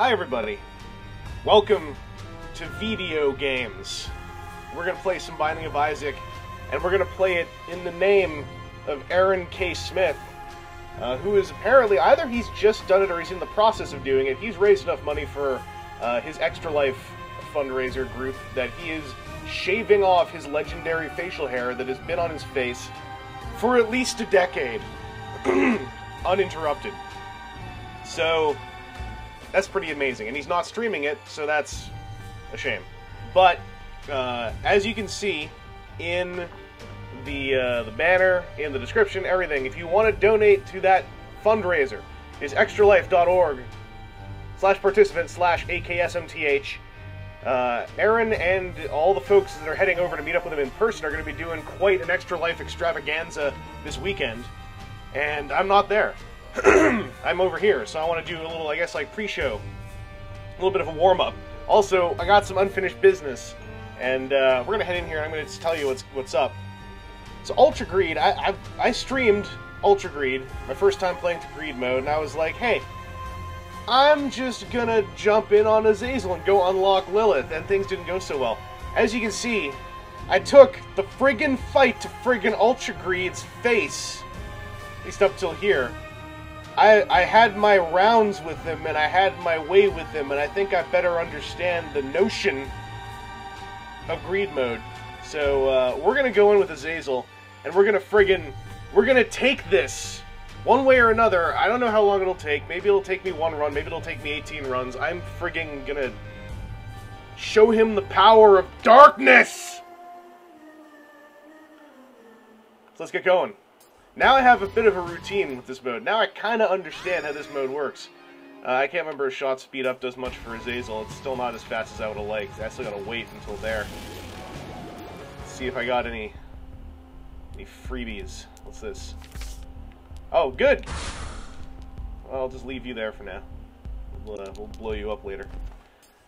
Hi everybody, welcome to V-Diogames. We're going to play some Binding of Isaac, and we're going to play it in the name of Aaron K. Smith, who is apparently, either he's just done it or he's in the process of doing it. He's raised enough money for his Extra Life fundraiser group that he is shaving off his legendary facial hair that has been on his face for at least a decade, uninterrupted. So that's pretty amazing, and he's not streaming it, so that's a shame. But as you can see in the banner, in the description, everything, if you want to donate to that fundraiser, is extralife.org/participant/AKSMTH. Aaron and all the folks that are heading over to meet up with him in person are going to be doing quite an Extra Life extravaganza this weekend, and I'm not there. I'm over here, so I want to do a little, I guess, like pre-show, a little bit of a warm-up. Also, I got some unfinished business, and we're going to head in here and I'm going to tell you what's up. So Ultra Greed, I streamed Ultra Greed, my first time playing through Greed mode, and I was like, hey, I'm just gonna jump in on Azazel and go unlock Lilith, and things didn't go so well. As you can see, I took the friggin' fight to friggin' Ultra Greed's face, at least up till here. I had my rounds with him, and I had my way with him, and I think I better understand the notion of Greed mode. So, we're gonna go in with Azazel, and we're gonna take this one way or another. I don't know how long it'll take. Maybe it'll take me one run, maybe it'll take me 18 runs. I'm friggin' gonna show him the power of darkness! So let's get going. Now I have a bit of a routine with this mode. Now I kind of understand how this mode works. I can't remember if shot speed up does much for Azazel. It's still not as fast as I would have liked. I still gotta wait until there. Let's see if I got any freebies. What's this? Oh, good! Well, I'll just leave you there for now. We'll blow you up later.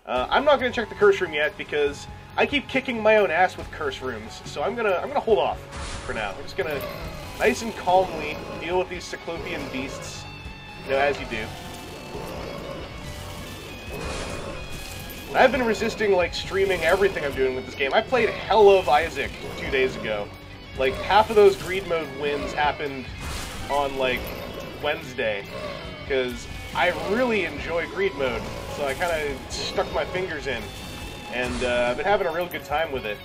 I'm not gonna check the curse room yet because I keep kicking my own ass with curse rooms, so I'm gonna hold off for now. I'm just gonna nice and calmly deal with these Cyclopean beasts, you know, as you do. I've been resisting, like, streaming everything I'm doing with this game. I played Hell of Isaac 2 days ago. Like, half of those Greed mode wins happened on, like, Wednesday, because I really enjoy Greed mode, so I kind of stuck my fingers in, and I've been having a real good time with it.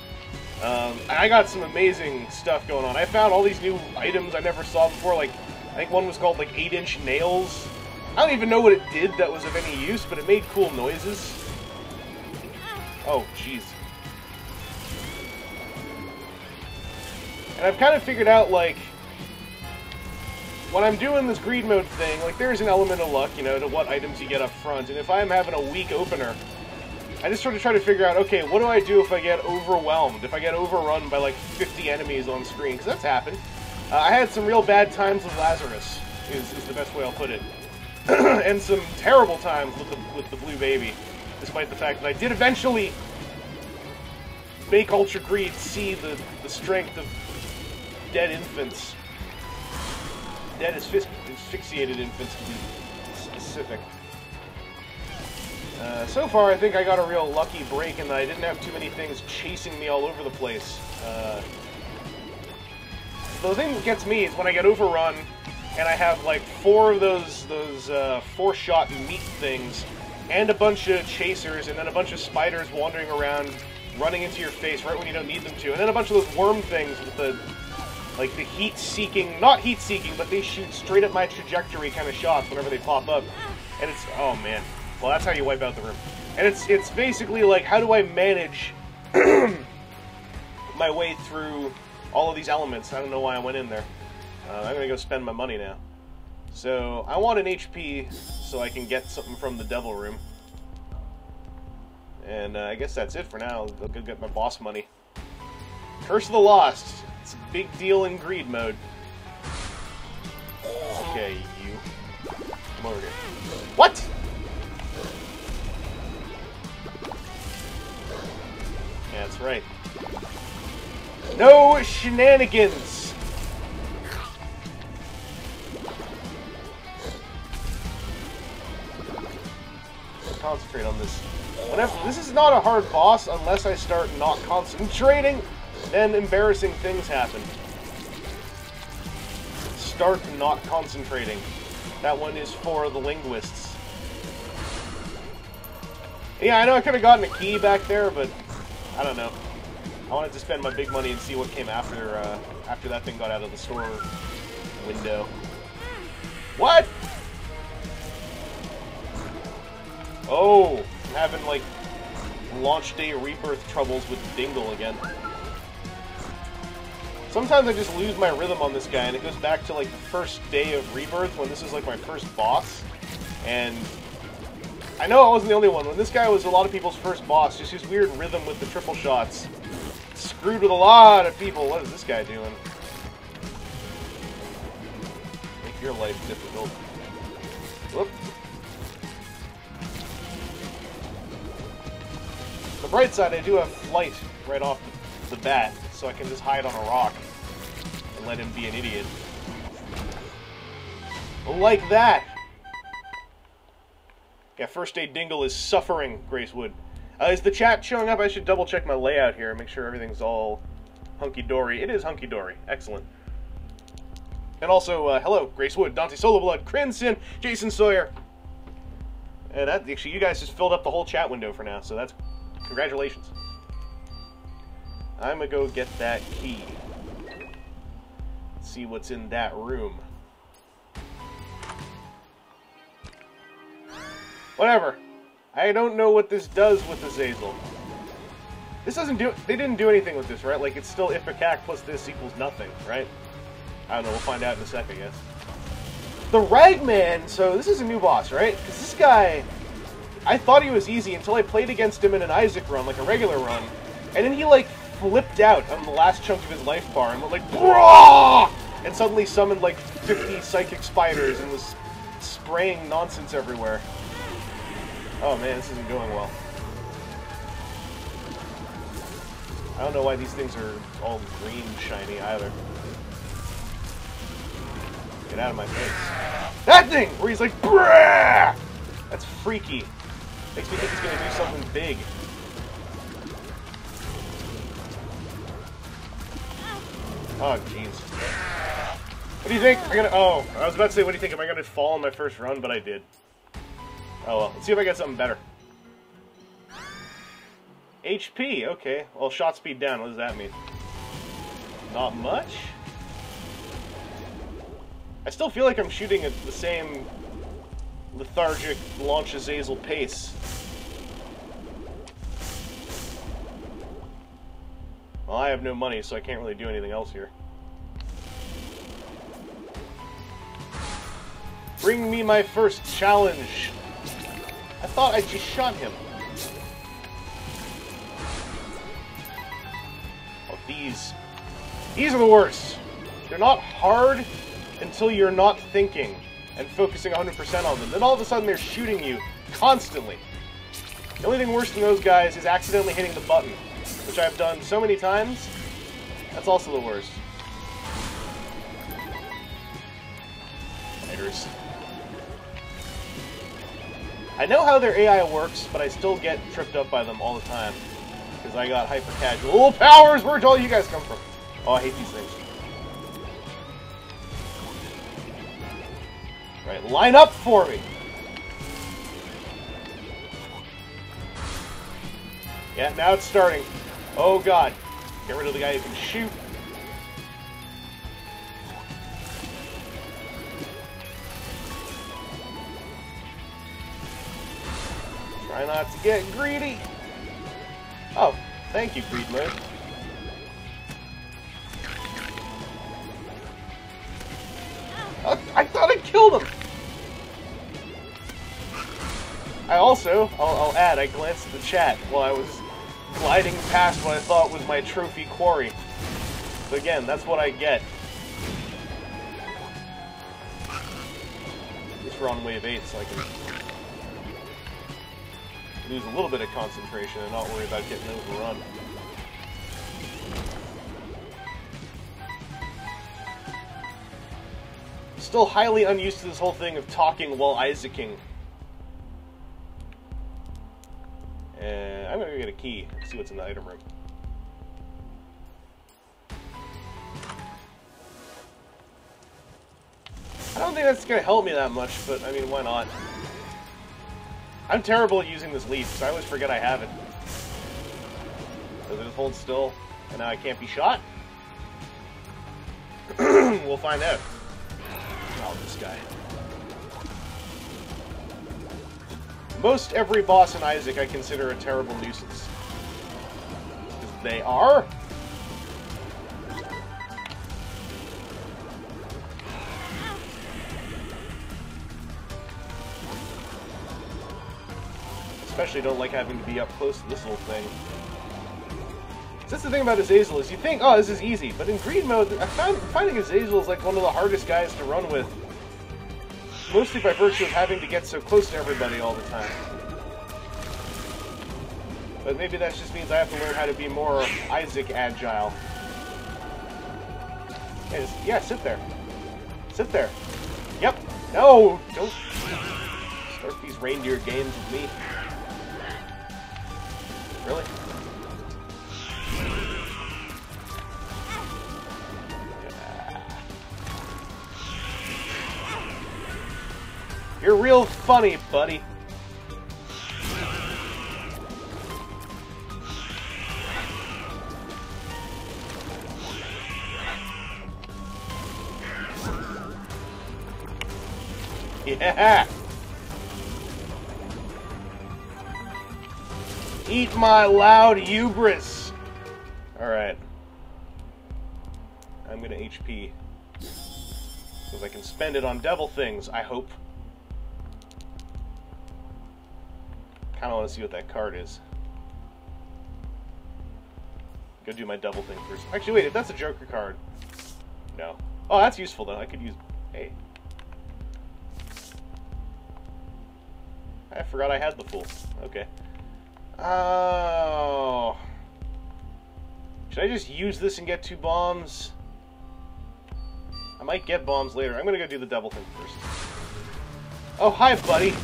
I got some amazing stuff going on. I found all these new items I never saw before, like, I think one was called, like, 8-inch nails. I don't even know what it did that was of any use, but it made cool noises. Oh, jeez. And I've kind of figured out, like, when I'm doing this Greed mode thing, like, there's an element of luck, you know, to what items you get up front, and if I'm having a weak opener, I just sort of try to figure out, okay, what do I do if I get overwhelmed, if I get overrun by, like, 50 enemies on screen, because that's happened. I had some real bad times with Lazarus, is the best way I'll put it, and some terrible times with the Blue Baby, despite the fact that I did eventually make Ultra Greed see the strength of dead infants. Dead asphyxiated infants, to be specific. So far, I think I got a real lucky break in that I didn't have too many things chasing me all over the place. The thing that gets me is when I get overrun, and I have like 4 of those 4-shot meat things, and a bunch of chasers, and then a bunch of spiders wandering around, running into your face right when you don't need them to, and then a bunch of those worm things with the, like, the heat-seeking, not heat-seeking, but they shoot straight at my trajectory kind of shots whenever they pop up, and it's, oh man. Well, that's how you wipe out the room. And it's basically like, how do I manage my way through all of these elements? I don't know why I went in there. I'm gonna go spend my money now. So, I want an HP so I can get something from the devil room. And I guess that's it for now. I'll go get my boss money. Curse of the Lost. It's a big deal in Greed mode. Okay, you. Come over here. What?! Yeah, that's right. No shenanigans! not concentrate on this. This is not a hard boss unless I start not concentrating, then embarrassing things happen. Start not concentrating. That one is for the linguists. Yeah, I know I could have gotten a key back there, but I don't know. I wanted to spend my big money and see what came after after that thing got out of the store window. What? Oh, I'm having like launch day rebirth troubles with Dingle again. Sometimes I just lose my rhythm on this guy, and it goes back to like the first day of rebirth when this is like my first boss. And I know I wasn't the only one. When this guy was a lot of people's first boss, just his weird rhythm with the triple shots screwed with a lot of people. What is this guy doing? Make your life difficult. Whoop. On the bright side, I do have flight right off the bat, so I can just hide on a rock and let him be an idiot. Like that! Yeah, First Aid Dingle is suffering, Gracewood. Is the chat showing up? I should double check my layout here and make sure everything's all hunky-dory. It is hunky-dory. Excellent. And also, hello, Gracewood, Dante Soloblood, Crimson, Jason Sawyer. And that, actually, you guys just filled up the whole chat window for now, so that's... Congratulations. I'm gonna go get that key. See what's in that room. Whatever. I don't know what this does with Azazel. This doesn't do... They didn't do anything with this, right? Like, it's still Ipecac plus this equals nothing, right? I don't know, we'll find out in a sec, I guess. The Ragman, so this is a new boss, right? Because this guy... I thought he was easy until I played against him in an Isaac run, like a regular run. And then he, like, flipped out on the last chunk of his life bar and went like, BRAH! And suddenly summoned, like, 50 psychic spiders and was spraying nonsense everywhere. Oh man, this isn't going well. I don't know why these things are all green shiny either. Get out of my face. That thing! Where he's like, BRAH! That's freaky. Makes me think he's gonna do something big. Oh, jeez. What do you think? Oh, I was about to say, what do you think? Am I gonna fall on my first run? But I did. Oh well, let's see if I get something better. HP, okay. Well, shot speed down, what does that mean? Not much? I still feel like I'm shooting at the same lethargic launch Azazel pace. Well, I have no money, so I can't really do anything else here. Bring me my first challenge! I thought I just shot him. Oh, these are the worst. They're not hard until you're not thinking and focusing 100% on them. Then all of a sudden they're shooting you constantly. The only thing worse than those guys is accidentally hitting the button, which I've done so many times. That's also the worst. Fighters. I know how their AI works, but I still get tripped up by them all the time. Because I got hyper-casual. Oh, powers! Where'd all you guys come from? Oh, I hate these things. Right, line up for me! Yeah, now it's starting. Oh god. Get rid of the guy who can shoot. Try not to get greedy. Oh, thank you, Greed Mode. I thought I killed him! I'll add, I glanced at the chat while I was gliding past what I thought was my trophy quarry. So again, that's what I get. At least we're on wave 8, so I can lose a little bit of concentration and not worry about getting overrun. Still highly unused to this whole thing of talking while Isaacing. And I'm gonna go get a key and see what's in the item room. I don't think that's gonna help me that much, but I mean, why not? I'm terrible at using this leaf, so I always forget I have it. So just hold still, and now I can't be shot? We'll find out. Oh, this guy. Most every boss in Isaac I consider a terrible nuisance. Because they are? Especially don't like having to be up close to this little thing. That's the thing about Azazel is you think, oh, this is easy, but in Greed mode, I'm finding Azazel is like one of the hardest guys to run with. Mostly by virtue of having to get so close to everybody all the time. But maybe that just means I have to learn how to be more Isaac agile. Yeah, sit there. Sit there. Yep. No! Don't start these reindeer games with me. Really? You're real funny, buddy. Yeah! Eat my loud hubris! Alright. I'm gonna HP. So that I can spend it on devil things, I hope. Kinda wanna see what that card is. Go do my devil thing first. Actually, wait, if that's a Joker card. No. Oh, that's useful though. I could use... Hey. I forgot I had the Fool. Okay. Oh. Should I just use this and get 2 bombs? I might get bombs later. I'm gonna go do the devil thing first. Oh, hi, buddy.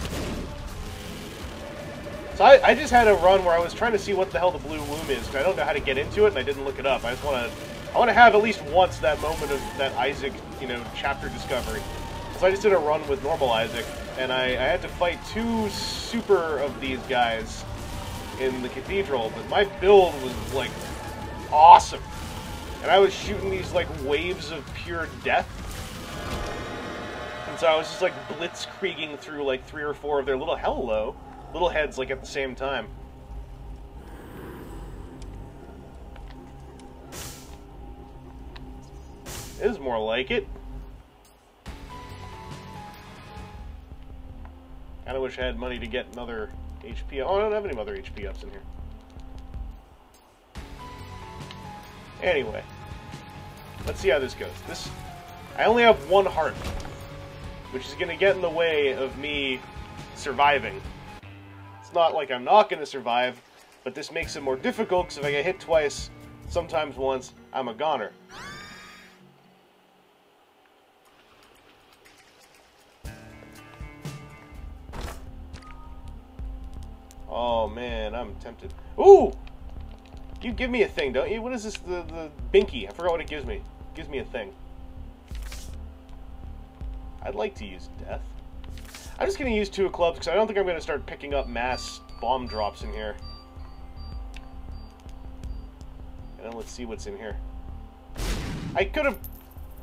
So I just had a run where I was trying to see what the hell the blue womb is, because I don't know how to get into it, and I didn't look it up. I just want to have at least once that moment of that Isaac, you know, chapter discovery. So I just did a run with normal Isaac, and I had to fight 2 super of these guys in the cathedral, but my build was, like, awesome. And I was shooting these, like, waves of pure death. And so I was just, like, blitzkrieging through, like, 3 or 4 of their little little heads, like, at the same time. Is more like it. Kinda wish I had money to get another HP. Oh, I don't have any other HP ups in here. Anyway. Let's see how this goes. I only have 1 heart, which is gonna get in the way of me surviving. It's not like I'm not gonna survive, but this makes it more difficult, because if I get hit twice, sometimes once, I'm a goner. Oh man, I'm tempted. Ooh! You give me a thing, don't you? What is this? The binky. I forgot what it gives me. It gives me a thing. I'd like to use death. I'm just going to use 2 of clubs because I don't think I'm going to start picking up mass bomb drops in here. And then let's see what's in here. I could have...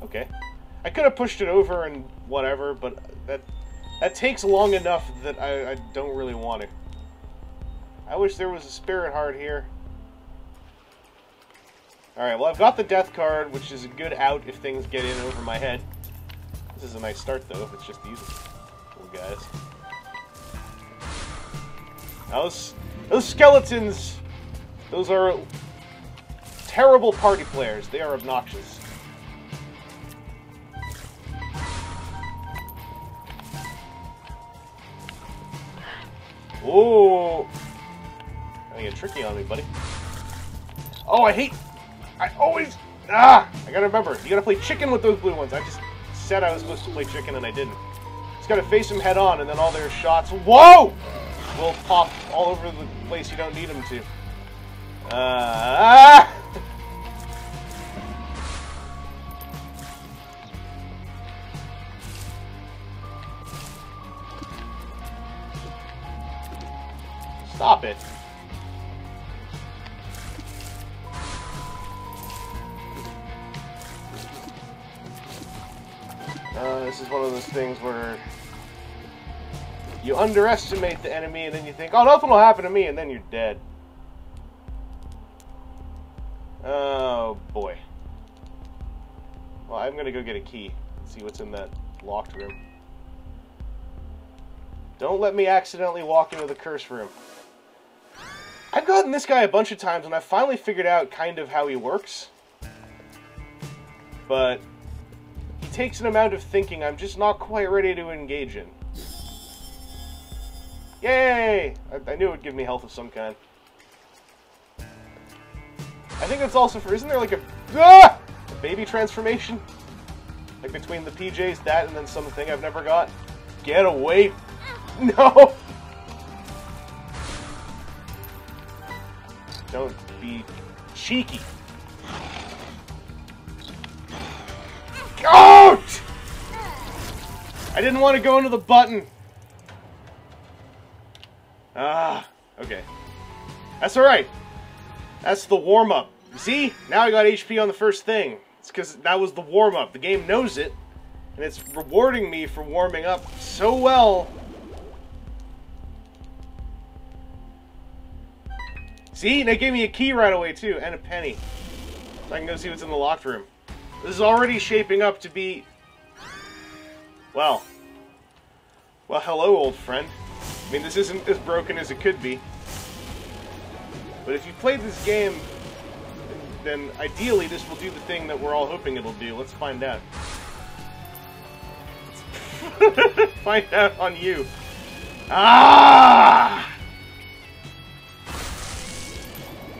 Okay. I could have pushed it over and whatever, but that takes long enough that I don't really want to. I wish there was a spirit heart here. Alright, well I've got the death card, which is a good out if things get in over my head. This is a nice start though, if it's just these little guys. Now those skeletons, those are terrible party players. They are obnoxious. Whoa! Gonna get tricky on me, buddy. Oh, I gotta remember, you gotta play chicken with those blue ones. I just said I was supposed to play chicken and I didn't. Just gotta face them head on and then all their shots. Whoa! will pop all over the place you don't need them to. Stop it. This is one of those things where you underestimate the enemy and then you think, oh, nothing will happen to me, and then you're dead. Oh, boy. Well, I'm gonna go get a key and see what's in that locked room. Don't let me accidentally walk into the curse room. I've gotten this guy a bunch of times and I've finally figured out kind of how he works. But he takes an amount of thinking I'm just not quite ready to engage in. Yay! I knew it would give me health of some kind. I think that's also for... Isn't there like a baby transformation? Like between the PJs, that, and then something I've never got? Get away! No! Don't be cheeky. Out! I didn't want to go into the button. Okay. That's alright. That's the warm-up. See? Now I got HP on the first thing. It's because that was the warm-up. The game knows it, and it's rewarding me for warming up so well. See? And it gave me a key right away, too, and a penny. So I can go see what's in the locked room. This is already shaping up to be... Well, hello, old friend. I mean, this isn't as broken as it could be. But if you played this game, then ideally this will do the thing that we're all hoping it'll do. Let's find out. Find out on you. Ah!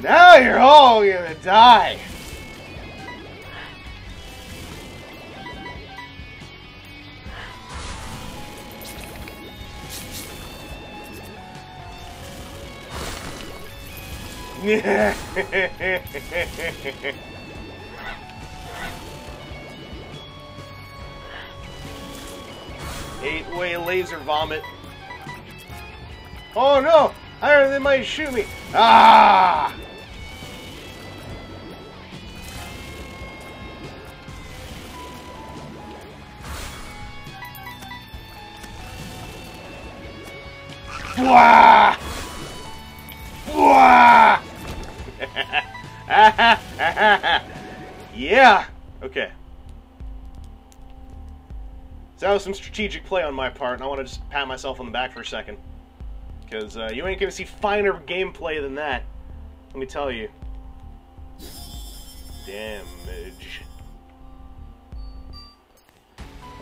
Now you're all gonna die. Yeah. 8-way laser vomit. Oh no! They might shoot me. Ah! Bwah! Bwah! Yeah! Okay. So that was some strategic play on my part, and I want to just pat myself on the back for a second. Because you ain't gonna see finer gameplay than that. Let me tell you. Damage.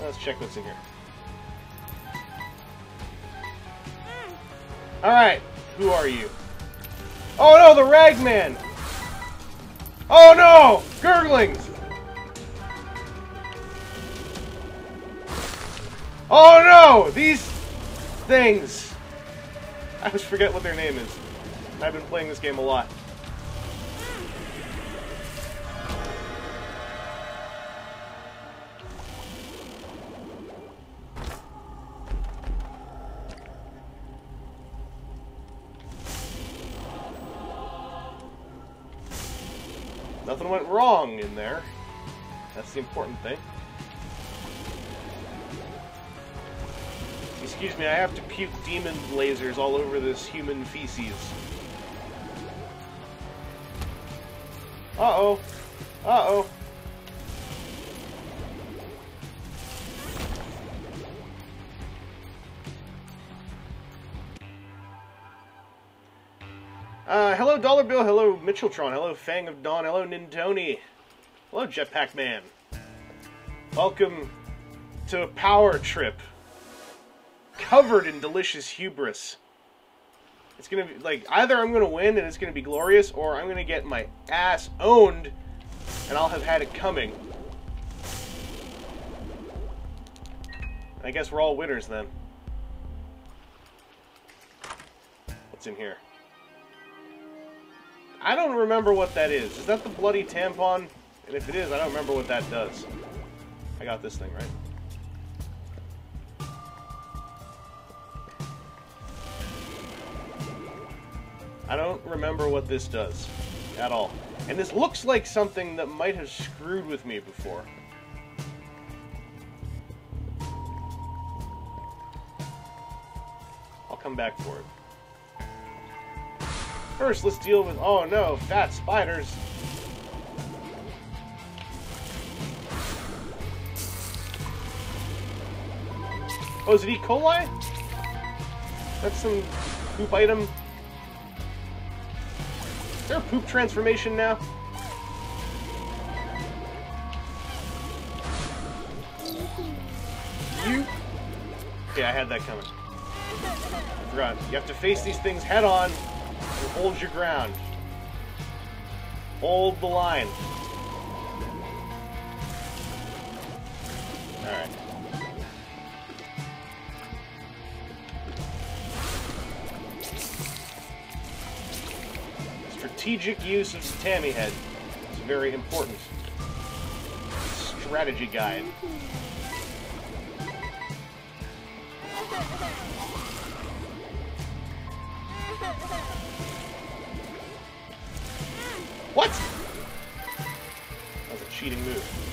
Let's check what's in here. Alright, who are you? Oh no, the Ragman! Oh no! Gurglings! Oh no! These things! I always forget what their name is. I've been playing this game a lot. Nothing went wrong in there. That's the important thing. Excuse me, I have to puke demon lasers all over this human feces. Uh-oh. Uh-oh. Hello Dollar Bill, hello Mitcheltron, hello Fang of Dawn, hello Nintoni, hello Jetpack Man. Welcome to a power trip covered in delicious hubris. It's gonna be like, either I'm gonna win and it's gonna be glorious, or I'm gonna get my ass owned and I'll have had it coming. I guess we're all winners then. that's in here. I don't remember what that is. Is that the bloody tampon? And if it is, I don't remember what that does. I got this thing, right? I don't remember what this does at all. And this looks like something that might have screwed with me before. I'll come back for it. First, let's deal with... Oh no, fat spiders. Oh, is it E. coli? That's some poop item. Is there a poop transformation now? You... Okay, I had that coming. I forgot. You have to face these things head on and hold your ground. Hold the line. Alright. Strategic use of the Tammy head is very important. Strategy guide. What? That was a cheating move.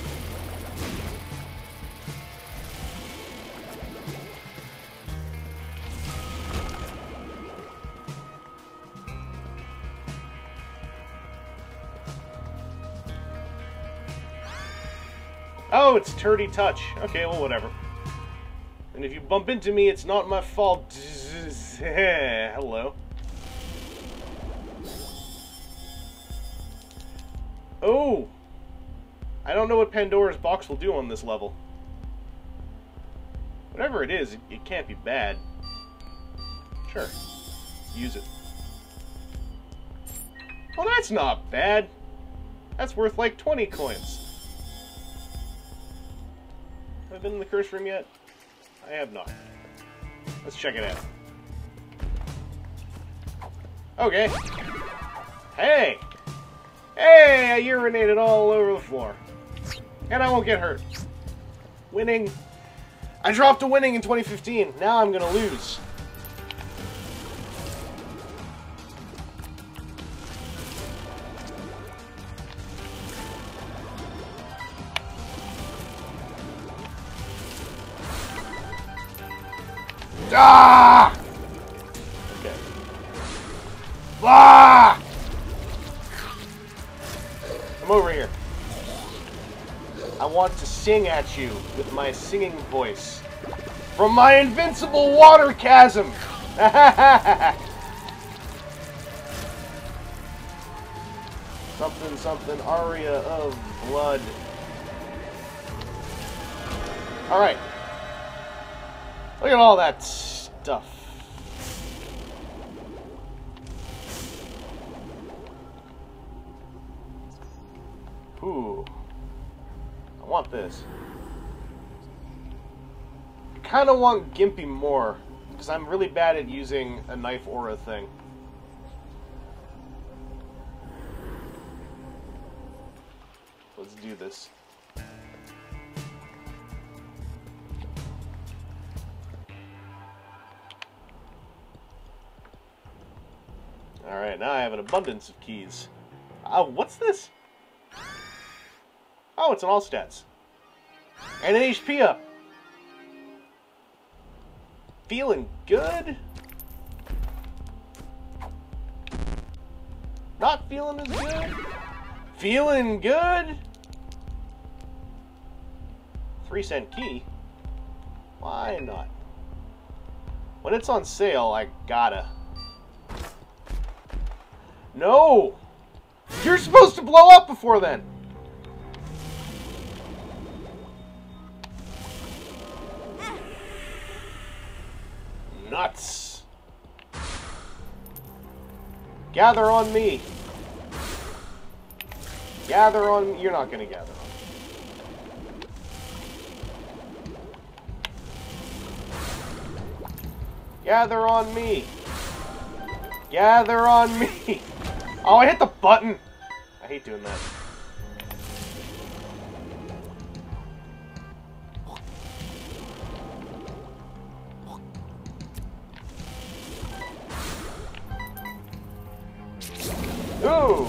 Oh, it's Turdy Touch. Okay, well, whatever. And if you bump into me, it's not my fault. Hello. Oh! I don't know what Pandora's box will do on this level. Whatever it is, it can't be bad. Sure. Use it. Well, that's not bad. That's worth like 20 coins. Have I been in the curse room yet? I have not. Let's check it out. Okay. Hey! Hey! I urinated all over the floor. And I won't get hurt. Winning. I dropped a winning in 2015. Now I'm gonna lose. Ah! Okay. Ah! I'm over here. I want to sing at you with my singing voice from my invincible water chasm. Something, something, aria of blood. All right. Look at all that stuff. Ooh. I want this. I kind of want Gimpy more, because I'm really bad at using a knife aura thing. Let's do this. Alright, now I have an abundance of keys. What's this? Oh, it's an all stats. And an HP up. Feeling good? Not feeling as good? Feeling good? 3-cent key? Why not? When it's on sale, I gotta. No! You're supposed to blow up before then! Nuts! Gather on me! Gather on me. You're not gonna gather on me. Gather on me! Gather on me! Oh, I hit the button! I hate doing that. Ooh!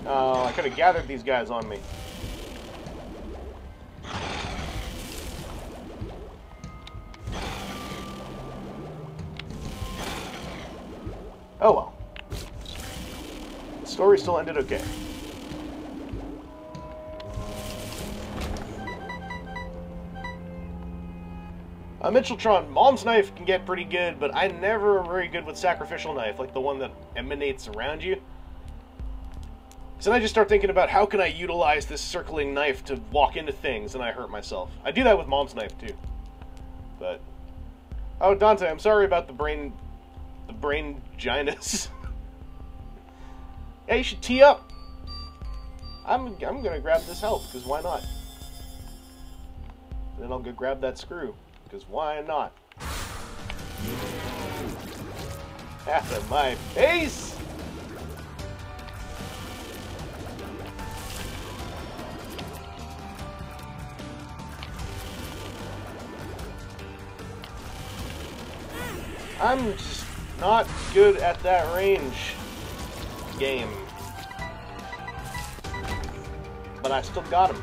Oh, I could have gathered these guys on me. Oh well. The story still ended okay. Mitcheltron, Mom's Knife can get pretty good, but I never am very good with Sacrificial Knife, like the one that emanates around you. So then I just start thinking about how can I utilize this circling knife to walk into things, and I hurt myself. I do that with Mom's Knife, too. But... Oh, Dante, I'm sorry about the brain ginus. Yeah, you should tee up. I'm gonna grab this health, because why not? Then I'll go grab that screw. Because why not? Out of my face! I'm just not good at that range game. But I still got him.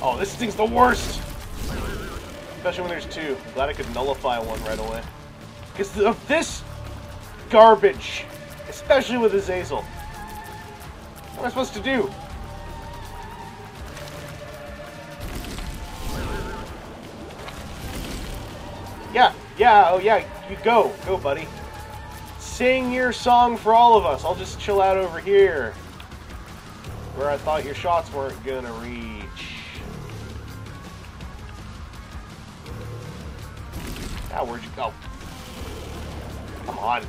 Oh, this thing's the worst! Especially when there's two. I'm glad I could nullify one right away. Because of this garbage. Especially with Azazel. What am I supposed to do? Yeah, oh yeah, you go. Go, buddy. Sing your song for all of us. I'll just chill out over here. Where I thought your shots weren't gonna reach. Ah, where'd you go? Come on.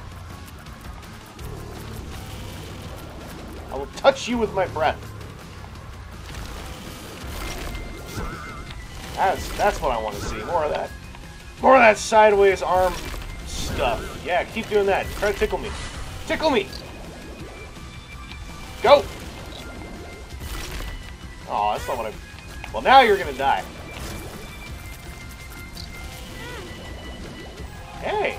I will touch you with my breath. That's what I want to see. More of that. More of that sideways arm stuff. Yeah, keep doing that. Try to tickle me. Tickle me! Go! Oh, that's not what I... Well, now you're gonna die. Hey!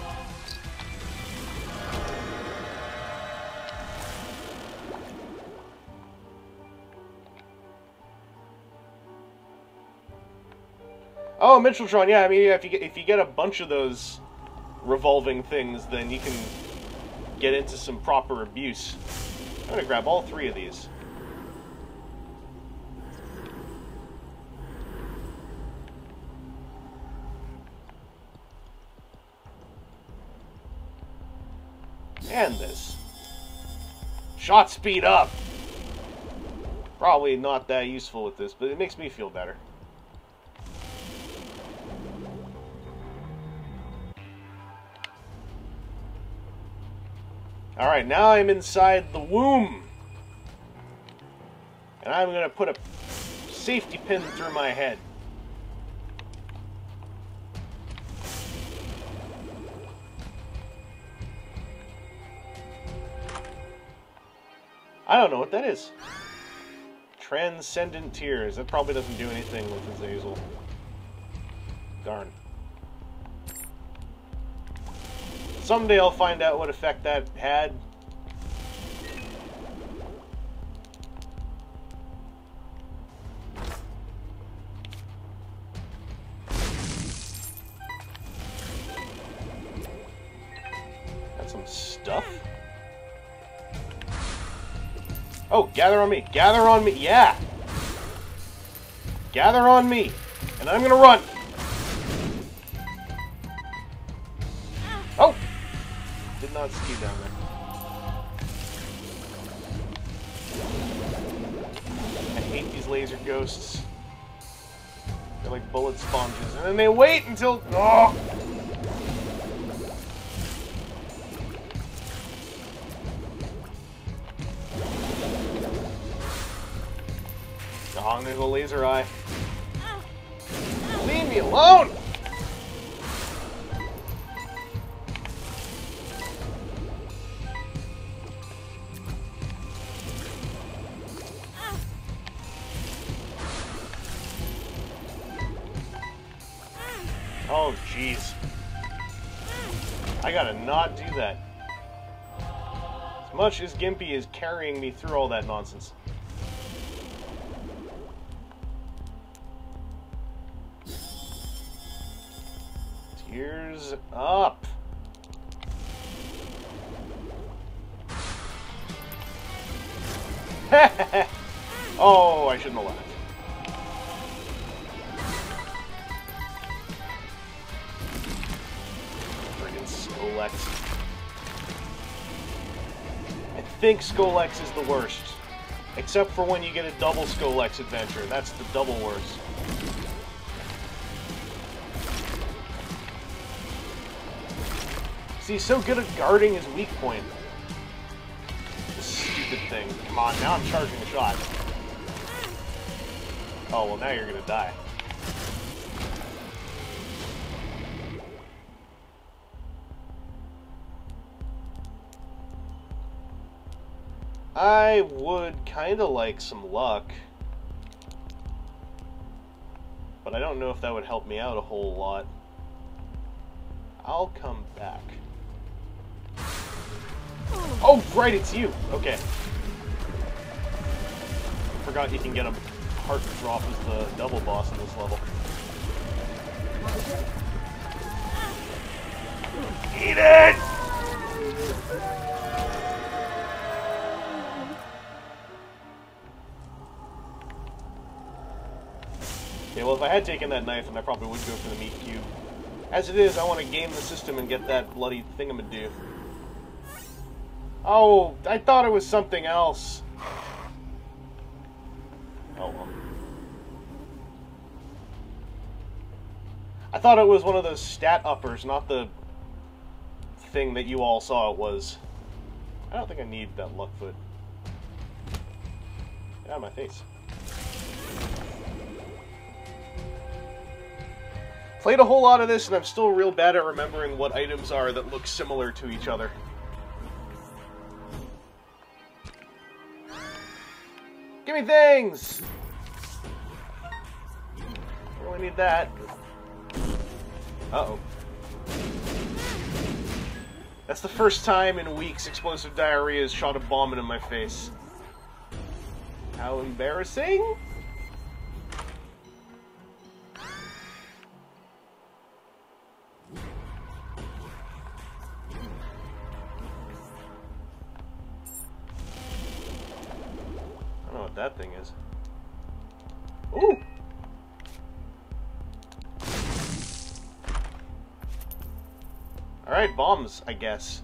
Oh, Mitcheltron, yeah, I mean, if you get a bunch of those revolving things, then you can get into some proper abuse. I'm gonna grab all three of these. And this. Shot speed up! Probably not that useful with this, but it makes me feel better. Alright, now I'm inside the womb. And I'm gonna put a safety pin through my head. I don't know what that is. Transcendent Tears. That probably doesn't do anything with Azazel. Darn. Someday I'll find out what effect that had. Got some stuff. Oh, gather on me. Gather on me. Yeah. Gather on me. And I'm gonna run. Oh! Did not ski down there. I hate these laser ghosts. They're like bullet sponges. And then they wait until... Oh! Oh, and there's a laser eye. Leave me alone! Oh, jeez. I gotta not do that. As much as Gimpy is carrying me through all that nonsense. Tears up. Oh, I shouldn't have laughed. Skolex. I think Skolex is the worst. Except for when you get a double Skolex adventure. That's the double worst. See, he's so good at guarding his weak point. This stupid thing. Come on, now I'm charging the shot. Oh, well now you're gonna die. I would kind of like some luck, but I don't know if that would help me out a whole lot. I'll come back. Oh, right, it's you! Okay. Forgot you can get a heart drop as the double boss in this level. Eat it! Okay, well, if I had taken that knife, then I probably would go for the meat cube. As it is, I want to game the system and get that bloody thingamadoo. Oh, I thought it was something else. Oh, well. I thought it was one of those stat uppers, not the thing that you all saw it was. I don't think I need that luck foot. Get out of my face. Played a whole lot of this, and I'm still real bad at remembering what items are that look similar to each other. Give me things! I really need that. Uh-oh. That's the first time in weeks explosive diarrhea has shot a bomb into my face. How embarrassing! I don't know what that thing is. Ooh! Alright, bombs, I guess.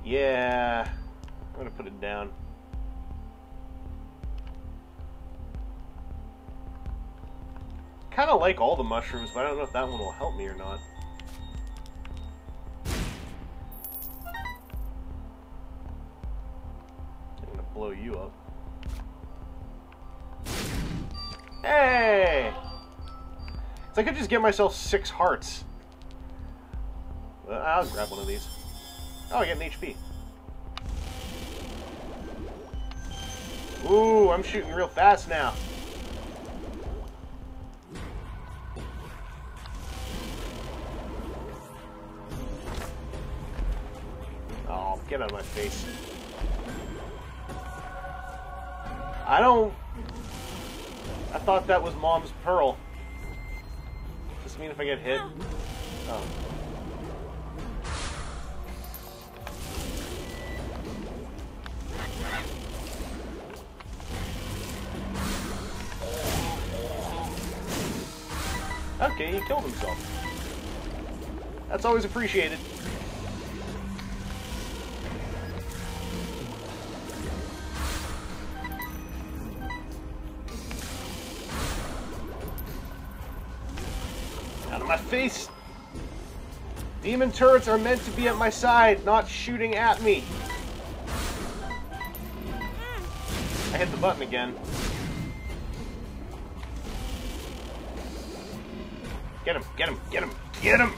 Yeah, I'm gonna put it down. Kinda like all the mushrooms, but I don't know if that one will help me or not. I'm gonna blow you up. Hey! So I could just get myself 6 hearts. I'll grab one of these. Oh, I get an HP. Ooh, I'm shooting real fast now. Oh, get out of my face. I thought that was Mom's pearl. Does this mean if I get hit? Oh. Okay, he killed himself. That's always appreciated. Out of my face! Demon turrets are meant to be at my side, not shooting at me. I hit the button again. Get him, get him, get him, get him!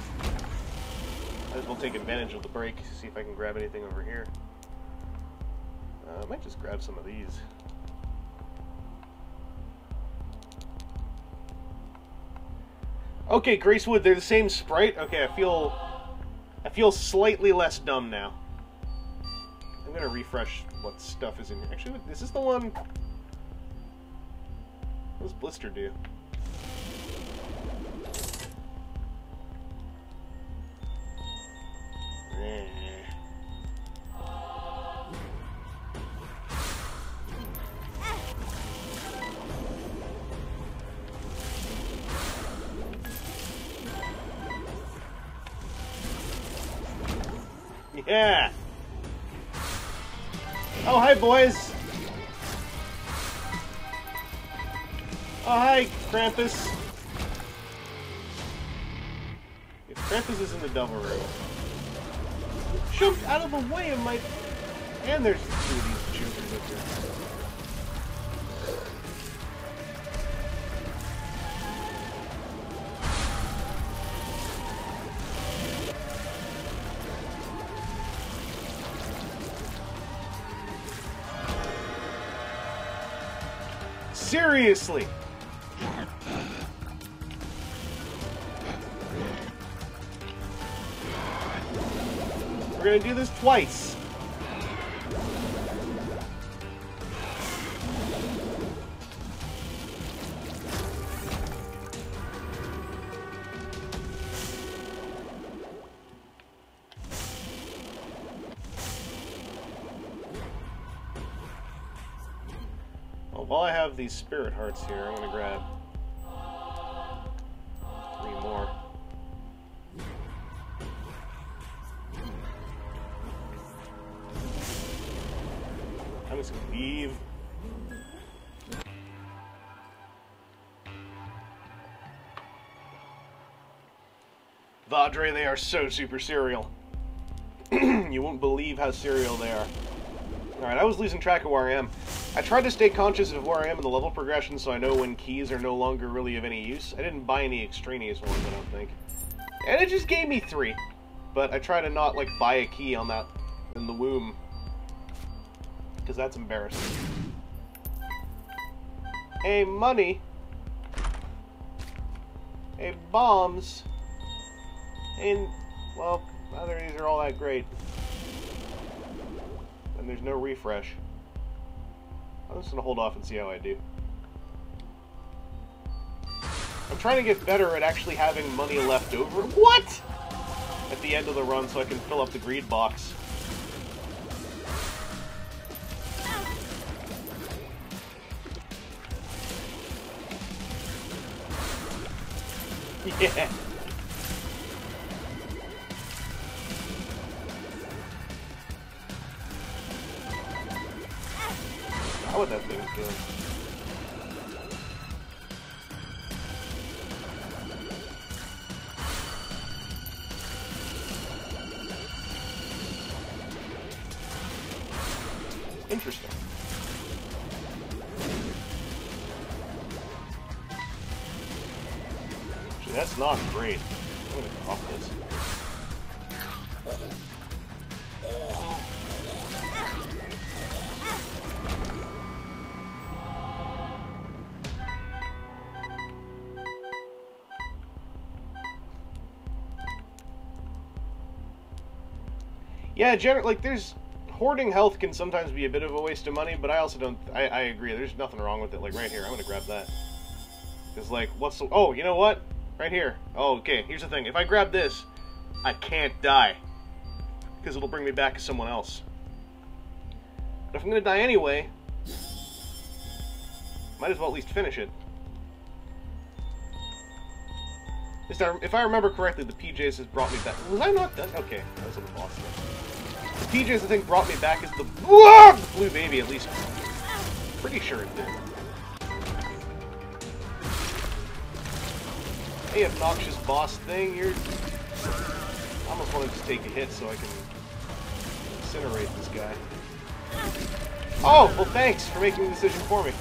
Might as well take advantage of the break, see if I can grab anything over here. I might just grab some of these. Okay, Gracewood, they're the same sprite. Okay, I feel slightly less dumb now. I'm gonna refresh what stuff is in here. Actually, is this the one? What does Blister do? Yeah! Oh, hi, boys! Oh, hi, Krampus! If Krampus is in the Devil Room, jumped out of the way of my... And there's two of these jokers up here. Seriously! We're gonna do this twice. While I have these spirit hearts here, I'm gonna grab 3 more. I'm just gonna leave. Vadre, they are so super serial. You won't believe how serial they are. Alright, I was losing track of where I am. I tried to stay conscious of where I am in the level progression so I know when keys are no longer really of any use. I didn't buy any extraneous ones, I don't think. And it just gave me 3. But I try to not, like, buy a key on that in the womb. Because that's embarrassing. Hey, money. Hey, bombs. And, well, neither of these are all that great. And there's no refresh. I'm just gonna hold off and see how I do. I'm trying to get better at actually having money left over. What? At the end of the run so I can fill up the greed box. Yeah. What that thing is doing. Interesting. Actually, that's not great. I'm gonna cough this. Yeah, like, there's... Hoarding health can sometimes be a bit of a waste of money, but I also don't... I agree, there's nothing wrong with it. Like, right here, I'm gonna grab that. Because, like, what's the... Oh, you know what? Right here. Oh, okay, here's the thing. If I grab this, I can't die. Because it'll bring me back as someone else. But if I'm gonna die anyway... Might as well at least finish it. If I remember correctly, the PJs has brought me back. Was I not done? Okay, that was on the boss thing. The PJs, I think, brought me back as the blue baby, at least. Pretty sure it did. Hey, obnoxious boss thing, you're... I'm almost want to just take a hit so I can incinerate this guy. Oh, well thanks for making the decision for me.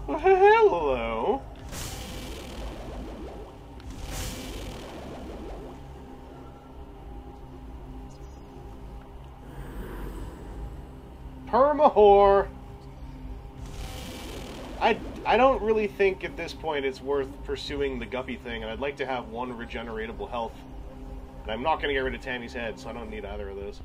Well, hello. Permahor. I don't really think at this point it's worth pursuing the guppy thing, and I'd like to have one regeneratable health. And I'm not going to get rid of Tammy's head, so I don't need either of those.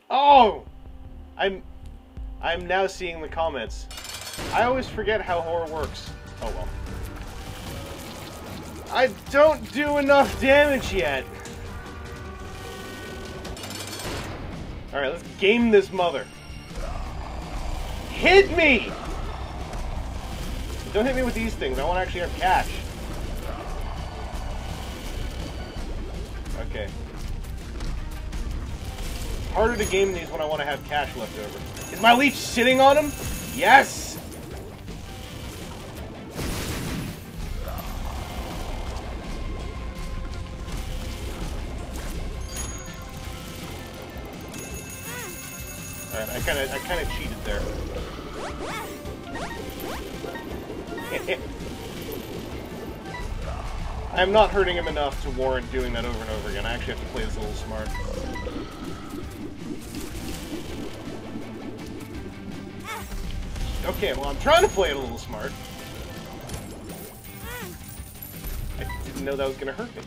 Oh! I'm now seeing the comments. I always forget how horror works. Oh well. I don't do enough damage yet. Alright, let's game this mother. Hit me! Don't hit me with these things. I want to actually have cash. Okay. Harder to game these when I want to have cash left over. Is my leech sitting on him? Yes! Alright, I kinda cheated there. I'm not hurting him enough to warrant doing that over and over again. I actually have to play this a little smart. Okay, well, I'm trying to play it a little smart. I didn't know that was going to hurt me.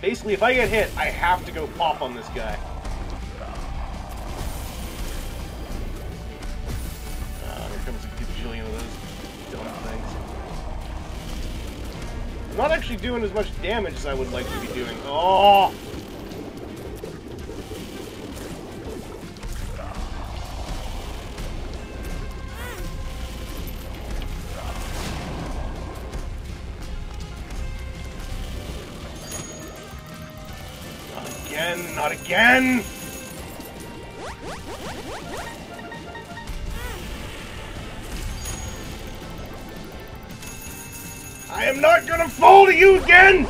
Basically, if I get hit, I have to go pop on this guy. Here comes a gajillion of those dumb things. I'm not actually doing as much damage as I would like to be doing. Oh! Not again! I am not gonna fall to you again!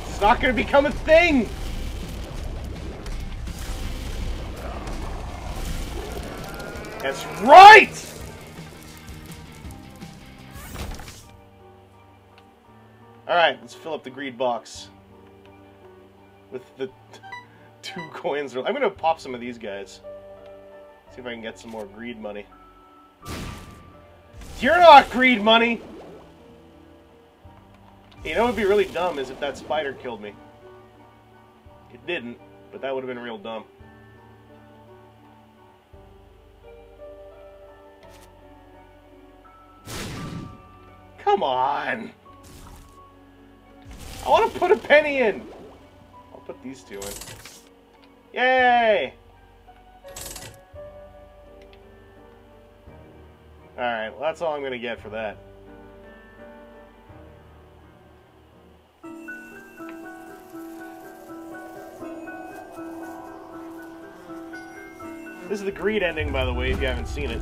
It's not gonna become a thing! That's right! Alright, let's fill up the greed box with the 2 coins. I'm gonna pop some of these guys. See if I can get some more greed money. You're not greed money! You know what would be really dumb is if that spider killed me. It didn't, but that would have been real dumb. Come on! I want to put a penny in! I'll put these 2 in. Yay! Alright, well that's all I'm going to get for that. This is the greed ending, by the way, if you haven't seen it.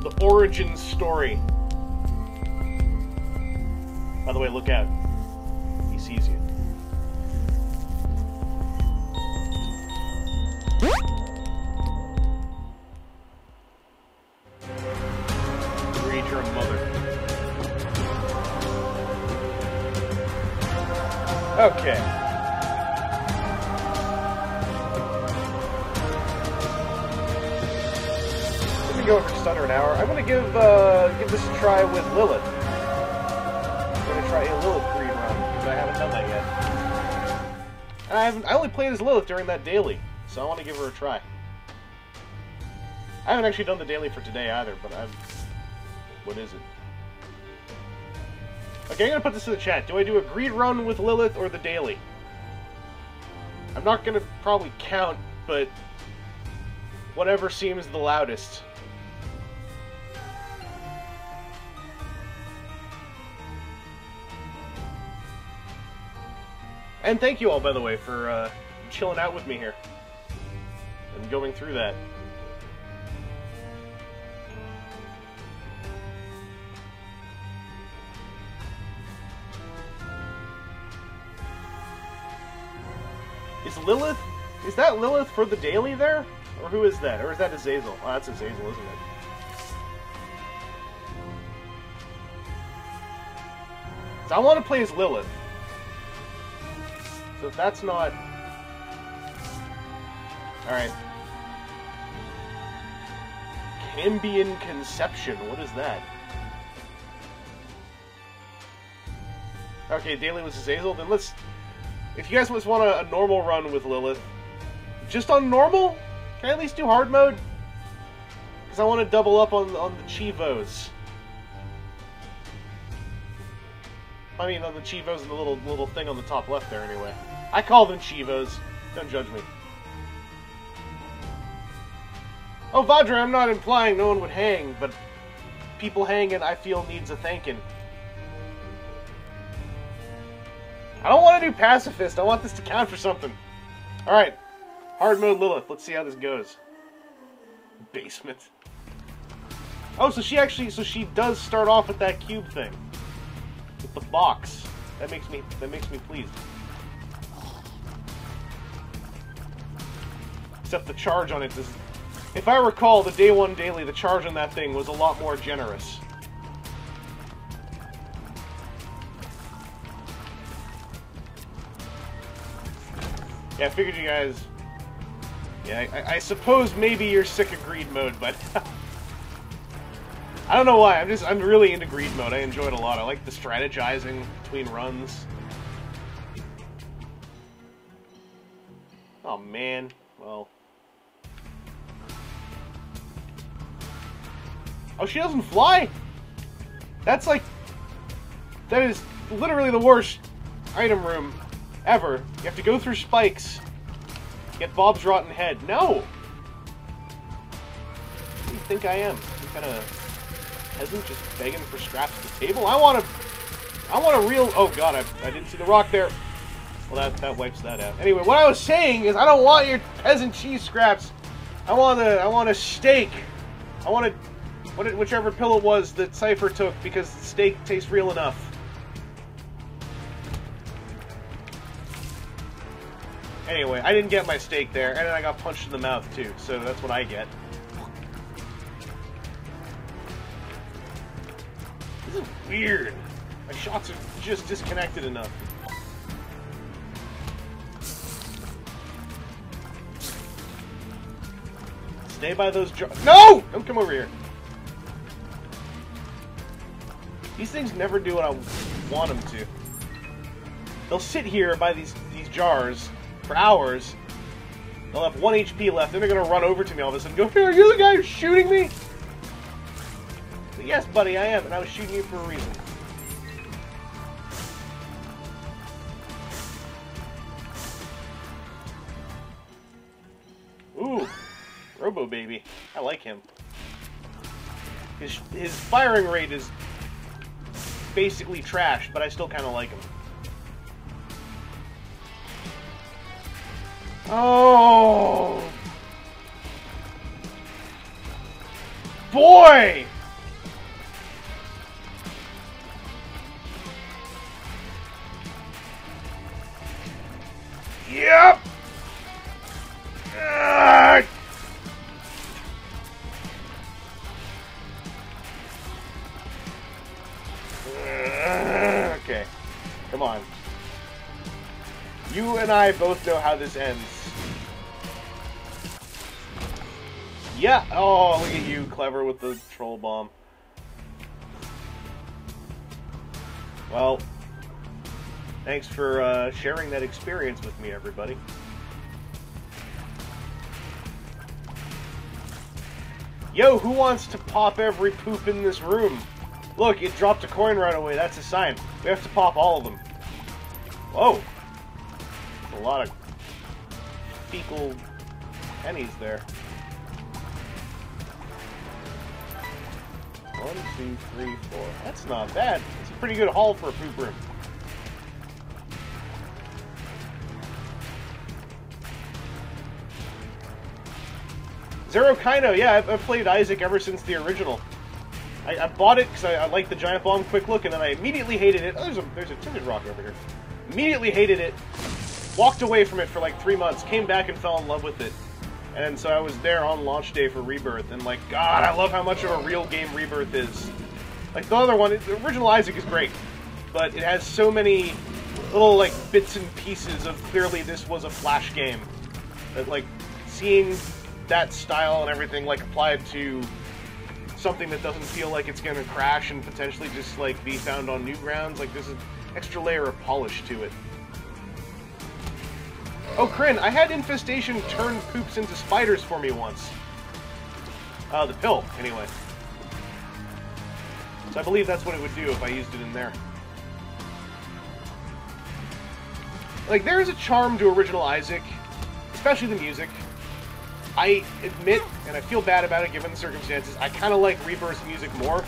The origin story. By the way, look out. He sees you. Read your mother. Okay. Going for just under an hour. I'm going to give this a try with Lilith. I'm going to try a Lilith greed run because I haven't done that yet. I only played as Lilith during that daily, so I want to give her a try. I haven't actually done the daily for today either, but what is it? Okay, I'm gonna put this in the chat. Do I do a greed run with Lilith or the daily? I'm not gonna probably count, but whatever seems the loudest. And thank you all, by the way, for chilling out with me here and going through that. Is that Lilith for the daily there? Or who is that? Or is that Azazel? Oh, that's Azazel, isn't it? So I want to play as Lilith. So if that's not... Alright. Cambion Conception, what is that? Okay, daily was Azazel, then let's... If you guys just want a normal run with Lilith, just on normal? Can I at least do hard mode? Because I want to double up on the Chivos. I mean, on the Chivos and the little thing on the top left there, anyway. I call them Chivos. Don't judge me. Oh, Vajra, I'm not implying no one would hang, but people hanging, I feel, needs a thanking. I don't want to do pacifist. I want this to count for something. Alright. Hard mode Lilith. Let's see how this goes. Basement. Oh, so she does start off with that cube thing. With the box. That makes me pleased. Except the charge on it is... If I recall, the day one daily, the charge on that thing was a lot more generous. Yeah, I figured you guys... Yeah, I suppose maybe you're sick of greed mode, but... I don't know why, I'm really into greed mode. I enjoy it a lot. I like the strategizing between runs. Oh man, well... Oh, she doesn't fly? That's like... That is literally the worst item room ever. You have to go through spikes. Get Bob's rotten head. No! Who do you think I am? Some kind of peasant just begging for scraps at the table? I want a real... Oh god, I didn't see the rock there. Well, that wipes that out. Anyway, what I was saying is I don't want your peasant cheese scraps. I want a steak. I want a... whichever pill it was that Cypher took, because the steak tastes real enough. Anyway, I didn't get my steak there, and then I got punched in the mouth too, so that's what I get. This is weird. My shots are just disconnected enough. Stay by those jars. No! Don't come over here. These things never do what I want them to. They'll sit here by these jars for hours. They'll have 1 HP left, then they're gonna run over to me all of a sudden and go, "Hey, are you the guy who's shooting me?" But yes, buddy, I am, and I was shooting you for a reason. Ooh, Robo Baby. I like him. His firing rate is basically trash, but I still kind of like him. Oh! Boy! Yep! Okay. Come on. You and I both know how this ends. Yeah! Oh, look at you, clever with the troll bomb. Thanks for sharing that experience with me, everybody. Yo, who wants to pop every poop in this room? Look, it dropped a coin right away. That's a sign. We have to pop all of them. Whoa. A lot of fecal pennies there. 1, 2, 3, 4. That's not bad. It's a pretty good haul for a poop room. Zero Kino, yeah, I've played Isaac ever since the original. I bought it because I liked the Giant Bomb quick look, and then I immediately hated it. Oh, there's a tinted rock over here. Immediately hated it, walked away from it for like 3 months, came back and fell in love with it. And so I was there on launch day for Rebirth, and like, God, I love how much of a real game Rebirth is. Like, the other one, the original Isaac is great, but it has so many little, like, bits and pieces of clearly this was a Flash game. That, like, seeing that style and everything, like, applied to something that doesn't feel like it's going to crash and potentially just, like, be found on new grounds, like, there's an extra layer of polish to it. Oh, Kryn, I had Infestation turn poops into spiders for me once. The pill, anyway. So I believe that's what it would do if I used it in there. Like, there is a charm to original Isaac, especially the music. I admit, and I feel bad about it given the circumstances, I kind of like Rebirth's music more.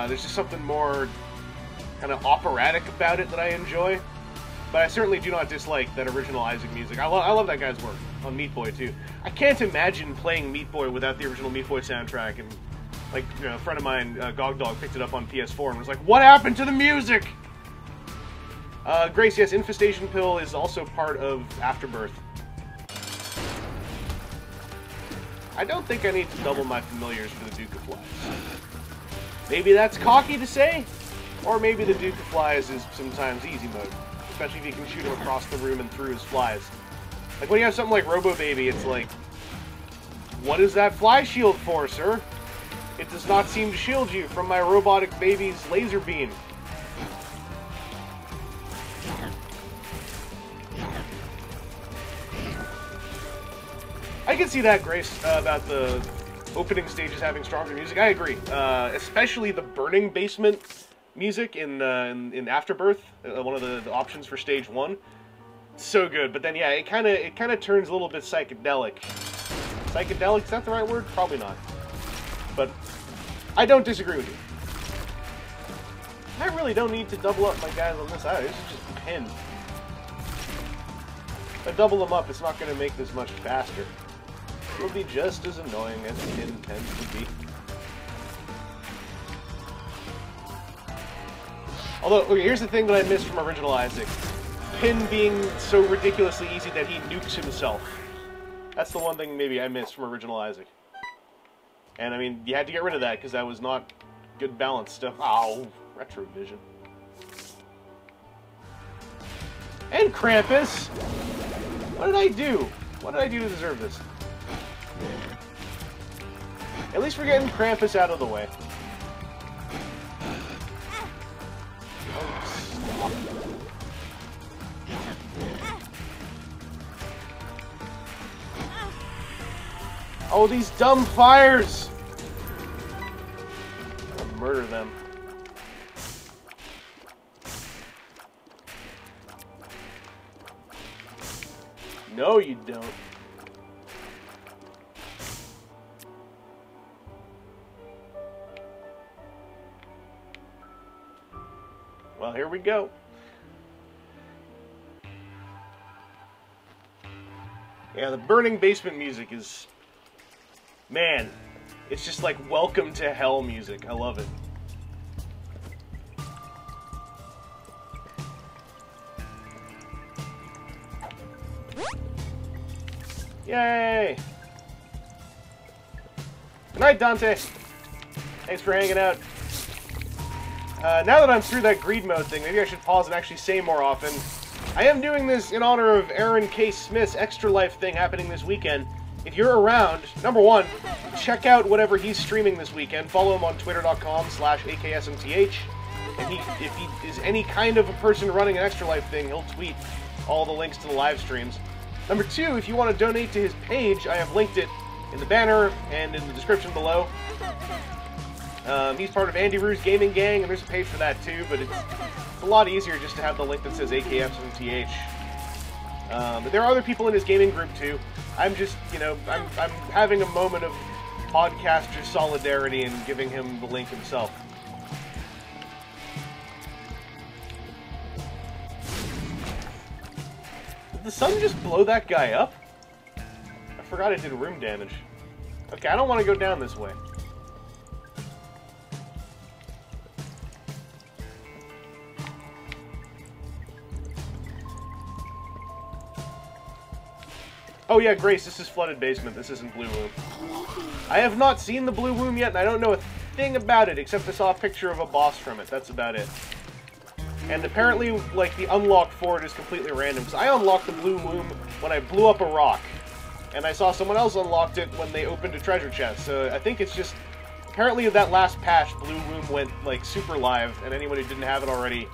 There's just something more kind of operatic about it that I enjoy. But I certainly do not dislike that original Isaac music. I love that guy's work on Meat Boy, too. I can't imagine playing Meat Boy without the original Meat Boy soundtrack. And, like, you know, a friend of mine, Gogdog, picked it up on PS4 and was like, what happened to the music? Grace, yes, Infestation Pill is also part of Afterbirth. I don't think I need to double my familiars for the Duke of Flies. Maybe that's cocky to say, or maybe the Duke of Flies is sometimes easy mode. Especially if you can shoot him across the room and through his flies. Like, when you have something like Robo Baby, it's like, what is that fly shield for, sir? It does not seem to shield you from my robotic baby's laser beam. I can see that, Grace, about the opening stages having stronger music. I agree. Especially the burning basement music in Afterbirth, one of the options for stage 1. So good, but then yeah, it kind of turns a little bit psychedelic. Psychedelic, is that the right word? Probably not. But I don't disagree with you. I really don't need to double up my guys on this either. This is just pin. If I double them up, it's not going to make this much faster. It'll be just as annoying as pin tends to be. Although, okay, here's the thing that I missed from original Isaac. Pin being so ridiculously easy that he nukes himself. That's the one thing maybe I missed from original Isaac. And, I mean, you had to get rid of that because that was not good balance stuff. Ow! Retrovision. And Krampus! What did I do? What did I do to deserve this? At least we're getting Krampus out of the way. Oh, these dumb fires! I'll murder them. No, you don't. Well, here we go. Yeah, the burning basement music is... Man, it's just like welcome to hell music. I love it. Yay! Good night, Dante. Thanks for hanging out. Now that I'm through that greed mode thing, maybe I should pause and actually say more often. I am doing this in honor of Aaron K. Smith's Extra Life thing happening this weekend. If you're around, number one, check out whatever he's streaming this weekend. Follow him on twitter.com/AKSMTH. And if he is any kind of a person running an Extra Life thing, he'll tweet all the links to the live streams. Number 2, if you want to donate to his page, I have linked it in the banner and in the description below. He's part of Andy Roo's gaming gang, and there's a page for that too, but it's a lot easier just to have the link that says AKFMTH. But there are other people in his gaming group too. I'm just, you know, I'm having a moment of podcaster solidarity and giving him the link himself. Did the sun just blow that guy up? I forgot it did room damage. Okay, I don't want to go down this way. Oh yeah, Grace, this is Flooded Basement. This isn't Blue Room. I have not seen the Blue Room yet, and I don't know a thing about it, except I saw a picture of a boss from it. That's about it. And apparently, like, the unlock for it is completely random, because I unlocked the Blue Room when I blew up a rock. And I saw someone else unlocked it when they opened a treasure chest. So I think it's just... Apparently that last patch, Blue Room went, like, super live, and anyone who didn't have it already,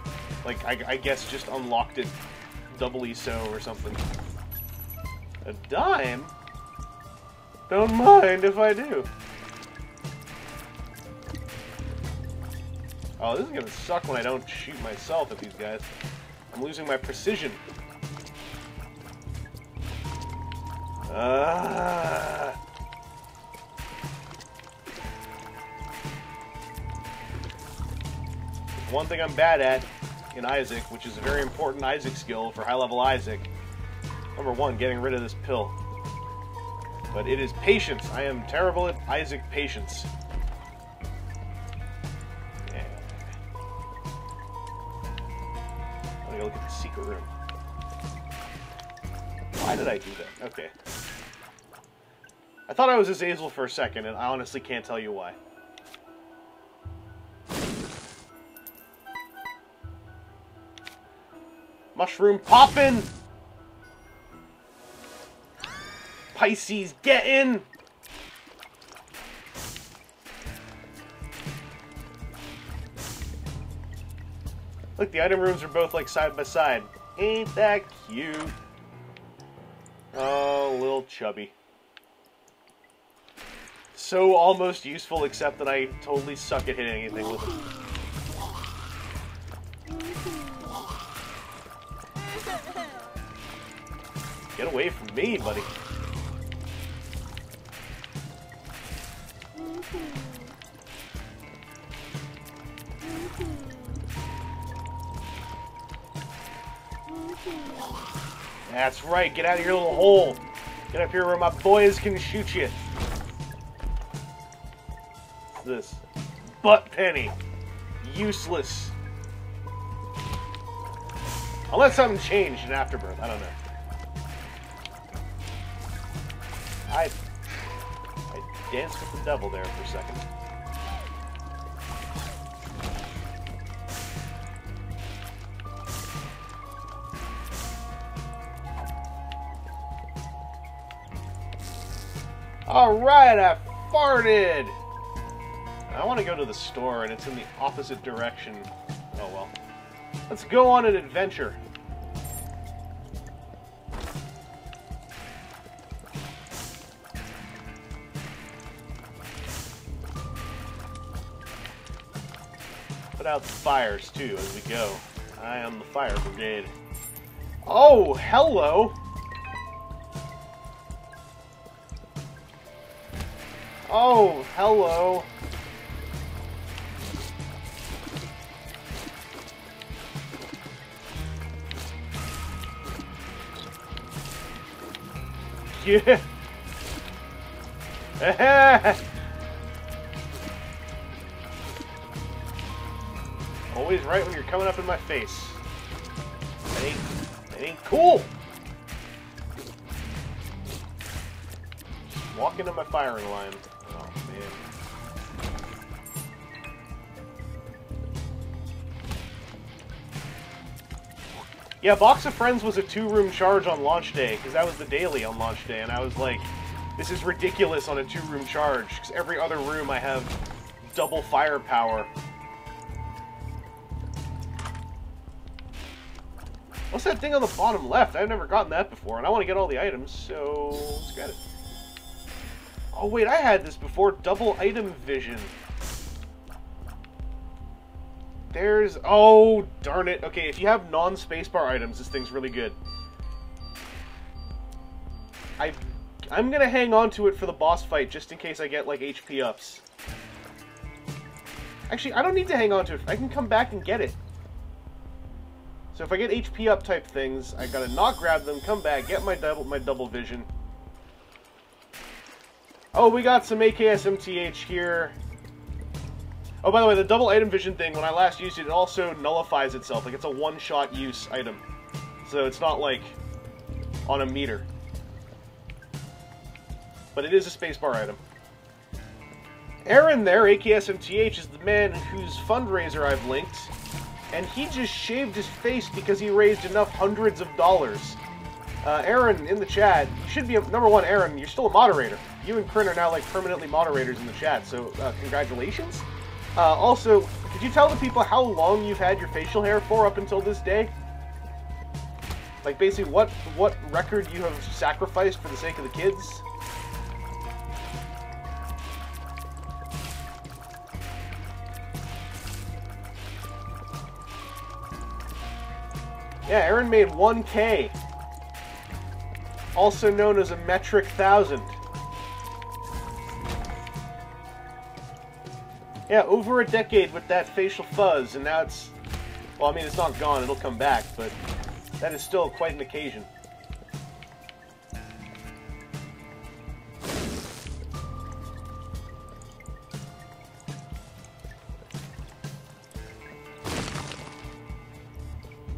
like, I guess just unlocked it doubly so or something. A dime? Don't mind if I do. Oh, this is gonna suck when I don't shoot myself at these guys. I'm losing my precision. One thing I'm bad at in Isaac, which is a very important Isaac skill for high-level Isaac. Number 1, getting rid of this pill. But it is patience. I am terrible at Isaac patience. Yeah. I'm gonna look at the secret room. Why did I do that? Okay. I thought I was Azazel for a second, and I honestly can't tell you why. Mushroom poppin'! Pisces, get in! Look, the item rooms are both like side by side. Ain't that cute? Oh, little chubby. So almost useful, except that I totally suck at hitting anything with him. Get away from me, buddy. That's right, get out of your little hole. Get up here where my boys can shoot you. What's this? Butt penny. Useless. Unless something changed in Afterbirth, I don't know. I danced with the devil there for a second. Alright, I farted! I want to go to the store, and it's in the opposite direction. Oh well. Let's go on an adventure. Put out the fires, too, as we go. I am the fire brigade. Oh, hello! Oh, hello! Yeah! Always right when you're coming up in my face. That ain't cool! Walk into my firing line. Oh, man. Yeah, Box of Friends was a 2-room charge on launch day, because that was the daily on launch day, and I was like, this is ridiculous on a 2-room charge, because every other room I have double firepower. What's that thing on the bottom left? I've never gotten that before, and I want to get all the items, so let's get it. Oh wait, I had this before. Double item vision. There's... Oh, darn it. Okay, if you have non-spacebar items, this thing's really good. I'm gonna hang on to it for the boss fight, just in case I get, like, HP ups. Actually, I don't need to hang on to it. I can come back and get it. So if I get HP up type things, I gotta not grab them, come back, get my double vision. Oh, we got some AKSMTH here. Oh, by the way, the double item vision thing, when I last used it, it also nullifies itself. Like, it's a one-shot use item. So it's not, like, on a meter. But it is a spacebar item. Aaron there, AKSMTH, is the man whose fundraiser I've linked. And he just shaved his face because he raised enough hundreds of dollars. Aaron, in the chat, you should be, number one, Aaron, you're still a moderator. You and Kryn are now, like, permanently moderators in the chat, so, congratulations. Also, could you tell the people how long you've had your facial hair for up until this day? Like, basically, what record you have sacrificed for the sake of the kids? Yeah, Aaron made 1K. Also known as a metric thousand. Yeah, over a decade with that facial fuzz, and now it's... Well, I mean, it's not gone, it'll come back, but that is still quite an occasion.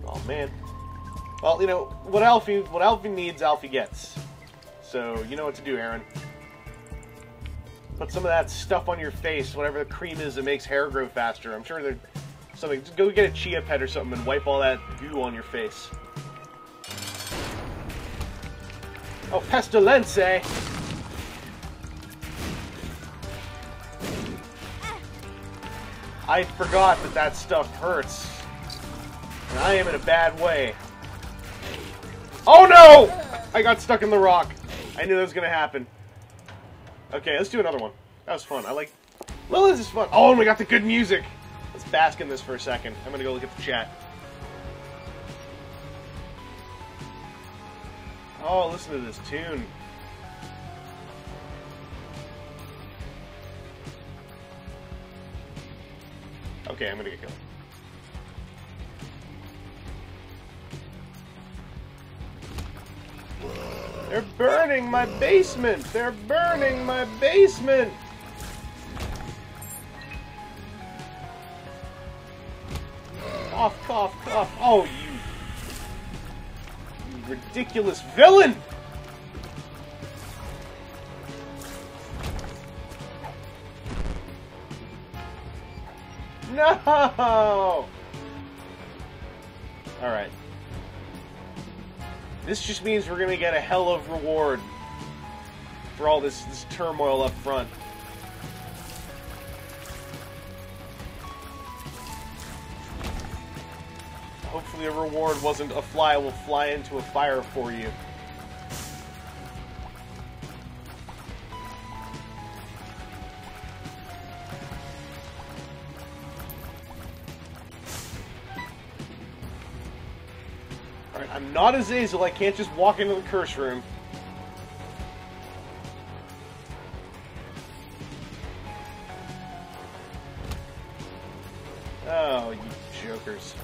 Oh, man. Well, you know, what Alfie needs, Alfie gets. So, you know what to do, Aaron. Put some of that stuff on your face, whatever the cream is that makes hair grow faster. I'm sure there's something. Just go get a chia pet or something and wipe all that goo on your face. Oh, pestilence, eh? I forgot that stuff hurts. And I am in a bad way. Oh no! I got stuck in the rock. I knew that was gonna happen. Okay, let's do another one. That was fun. I like... Lilith is fun. Oh, and we got the good music. Let's bask in this for a second. I'm gonna go look at the chat. Oh, listen to this tune. Okay, I'm gonna get going. They're burning my basement! They're burning my basement! Cough, cough, cough. Oh, you ridiculous villain! No! Alright. This just means we're gonna get a hell of reward for all this turmoil up front. Hopefully a reward wasn't a fly will fly into a fire for you. Alright, I'm not Azazel, I can't just walk into the curse room. Oh, you jokers.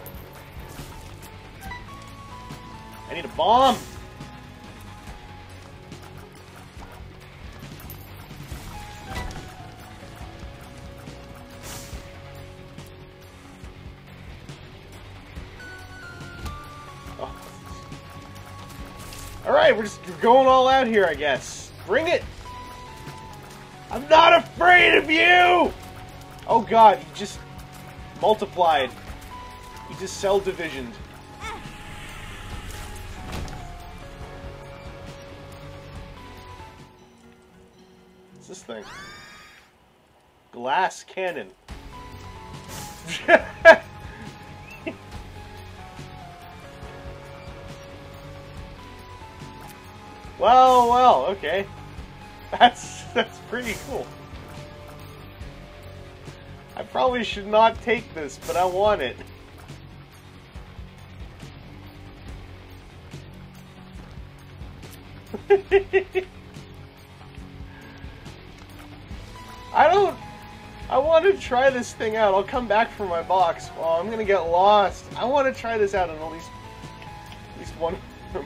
I need a bomb! Oh. Alright, we're just going all out here, I guess. Bring it! I'm not afraid of you! Oh god, you just multiplied. You just cell divisioned. This thing. Glass cannon. Well, okay. That's pretty cool. I probably should not take this, but I want it. I want to try this thing out. I'll come back for my box. Oh, I'm gonna get lost. I want to try this out in at least one room.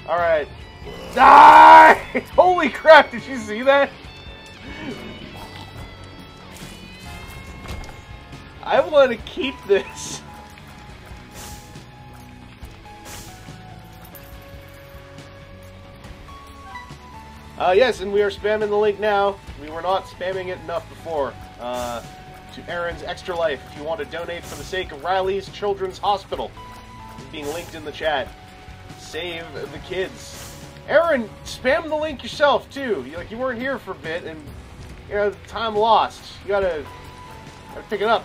Alright. Die! Holy crap, did you see that? I want to keep this. Yes, and we are spamming the link now. We were not spamming it enough before. To Aaron's Extra Life, if you want to donate for the sake of Riley's Children's Hospital. It's being linked in the chat. Save the kids. Aaron, spam the link yourself, too. You weren't here for a bit, and, you know, time lost. You gotta pick it up.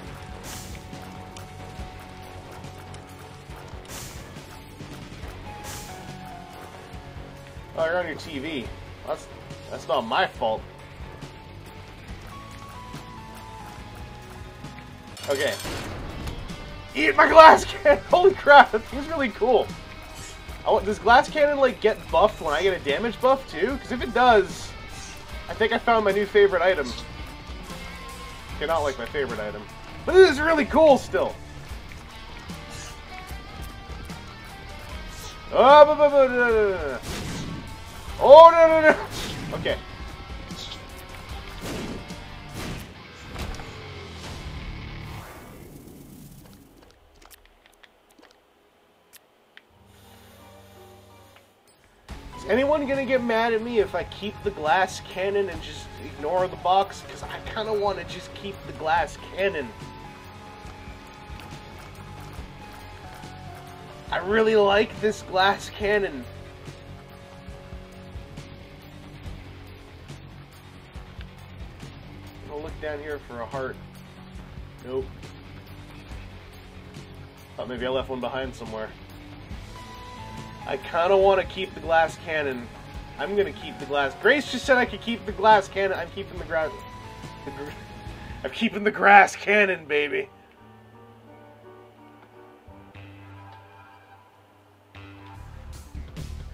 Oh, you're on your TV. That's not my fault. Okay. Eat my glass cannon! Holy crap, that thing's really cool. Does glass cannon, like, get buffed when I get a damage buff, too? Because if it does, I think I found my new favorite item. Okay, not like my favorite item. But this is really cool still. Oh, no. Okay. Is anyone gonna get mad at me if I keep the glass cannon and just ignore the box? Because I kind of want to just keep the glass cannon. I really like this glass cannon. I'm gonna look down here for a heart. Nope. Thought maybe I left one behind somewhere. I kind of want to keep the glass cannon. I'm gonna keep the glass. Grace just said I could keep the glass cannon. I'm keeping the grass. I'm keeping the grass cannon, baby.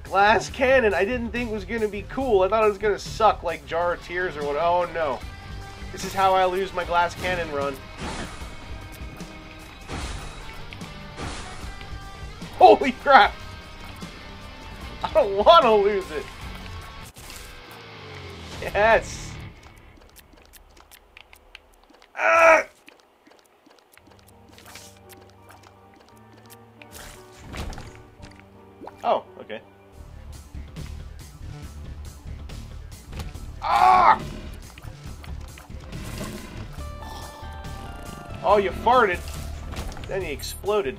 Glass cannon. I didn't think was gonna be cool. I thought it was gonna suck like Jar of Tears or what. Oh no! This is how I lose my glass cannon run. Holy crap! I don't want to lose it. Yes. Ah! Oh, okay. Ah! Oh, you farted. Then you exploded.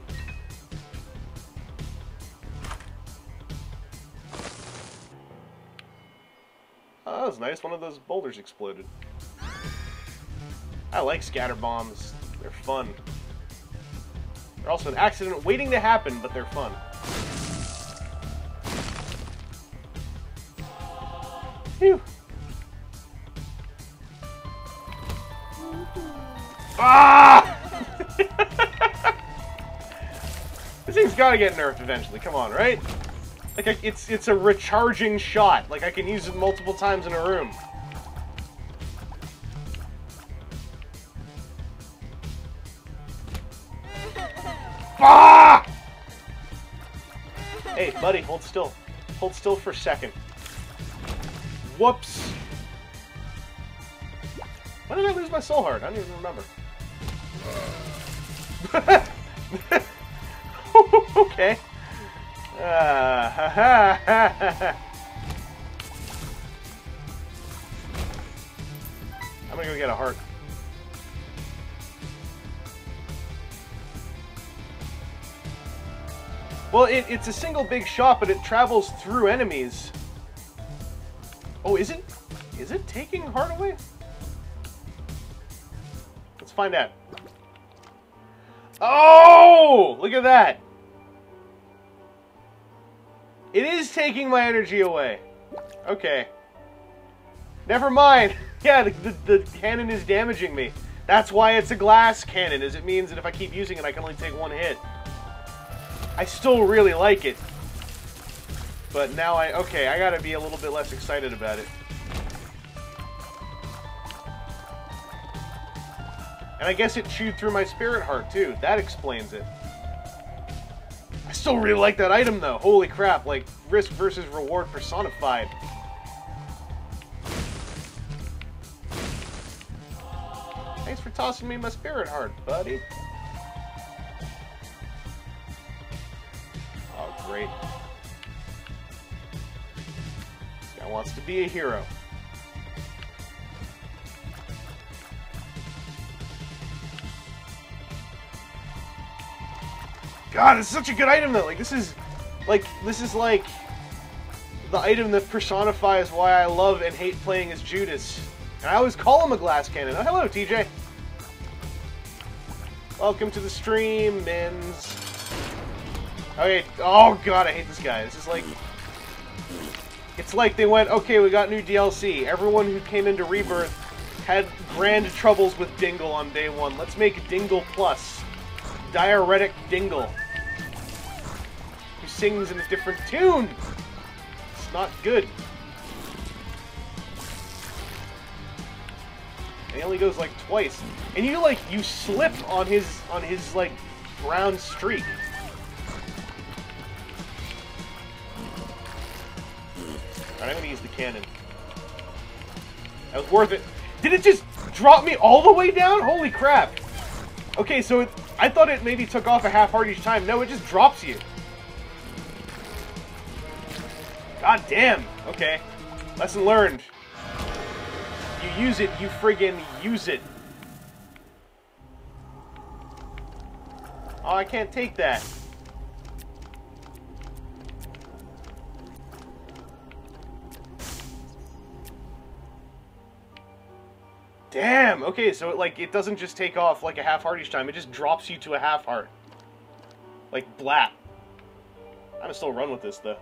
Oh, that was nice. One of those boulders exploded. I like scatter bombs. They're fun. They're also an accident waiting to happen, but they're fun. Phew. Ah! This thing's gotta get nerfed eventually. Come on, right? Like, it's a recharging shot. Like, I can use it multiple times in a room. Ah! Hey, buddy, hold still. Hold still for a second. Whoops. When did I lose my soul heart? I don't even remember. Okay. I'm gonna go get a heart. Well, it's a single big shot, but it travels through enemies. Oh, is it? Is it taking heart away? Let's find out. Oh! Look at that! It is taking my energy away. Okay. Never mind. Yeah, the cannon is damaging me. That's why it's a glass cannon, is it means that if I keep using it, I can only take one hit. I still really like it. But now okay, I gotta be a little bit less excited about it. And I guess it chewed through my spirit heart, too. That explains it. I still really like that item, though. Holy crap, like, risk versus reward personified. Thanks for tossing me my spirit heart, buddy. Oh, great. This guy wants to be a hero. God, it's such a good item, though. Like, this is like the item that personifies why I love and hate playing as Judas. And I always call him a glass cannon. Oh, hello, TJ. Welcome to the stream, Mins. Okay. Oh God, I hate this guy. This is like, it's like they went, okay, we got new DLC. Everyone who came into Rebirth had grand troubles with Dingle on day one. Let's make Dingle Plus. Diuretic Dingle. Who sings in a different tune. It's not good. And he only goes like twice. And you slip on his like brown streak. Alright, I'm gonna use the cannon. That was worth it. Did it just drop me all the way down? Holy crap. Okay, so I thought it maybe took off a half heart each time. No, it just drops you. God damn. Okay. Lesson learned. You use it, you friggin' use it. Oh, I can't take that. Damn! Okay, so it doesn't just take off like a half heart each time, it just drops you to a half heart. Like, blat. I'm gonna still run with this, though.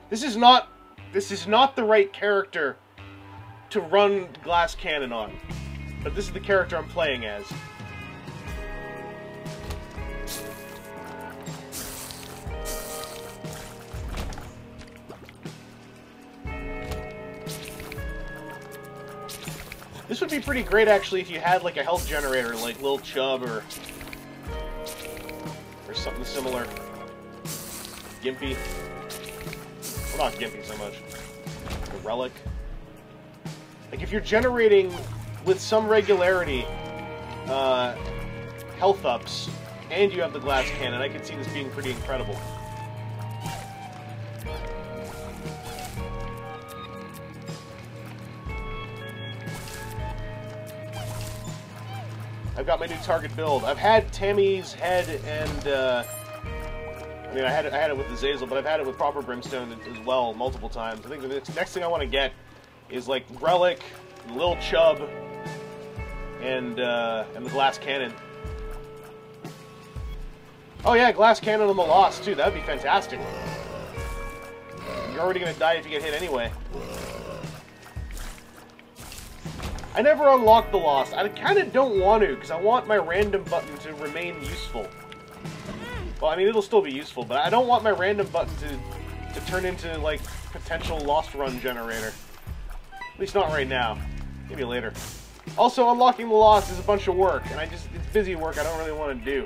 This is not the right character to run glass cannon on. But this is the character I'm playing as. This would be pretty great, actually, if you had, like, a health generator, like Lil Chubb or something similar. Gimpy. Well, not Gimpy so much. The Relic. Like, if you're generating, with some regularity, health ups, and you have the glass cannon, I could see this being pretty incredible. I've got my new target build. I've had Tammy's head and, I mean, I had it with Azazel, but I've had it with proper Brimstone as well multiple times. I think the next thing I want to get is, like, Relic, Lil Chubb, and the glass cannon. Oh yeah, glass cannon on the Lost, too. That would be fantastic. You're already going to die if you get hit anyway. I never unlocked the Lost. I kind of don't want to, because I want my random button to remain useful. Well, I mean, it'll still be useful, but I don't want my random button to turn into, like, potential Lost Run generator. At least not right now. Maybe later. Also, unlocking the Lost is a bunch of work, and it's busy work I don't really want to do.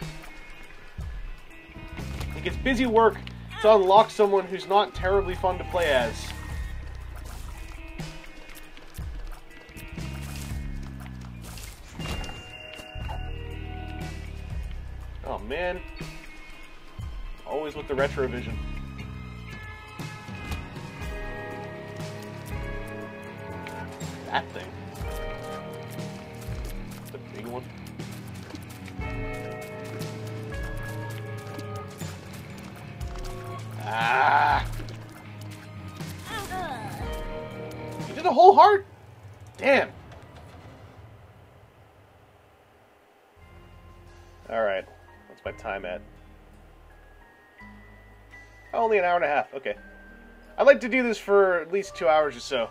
Like, it's busy work to unlock someone who's not terribly fun to play as. Oh, man. Always with the retrovision. That thing. The big one. Ah! You did a whole heart? Damn. Alright. time at? Only an hour and a half. Okay. I'd like to do this for at least 2 hours or so.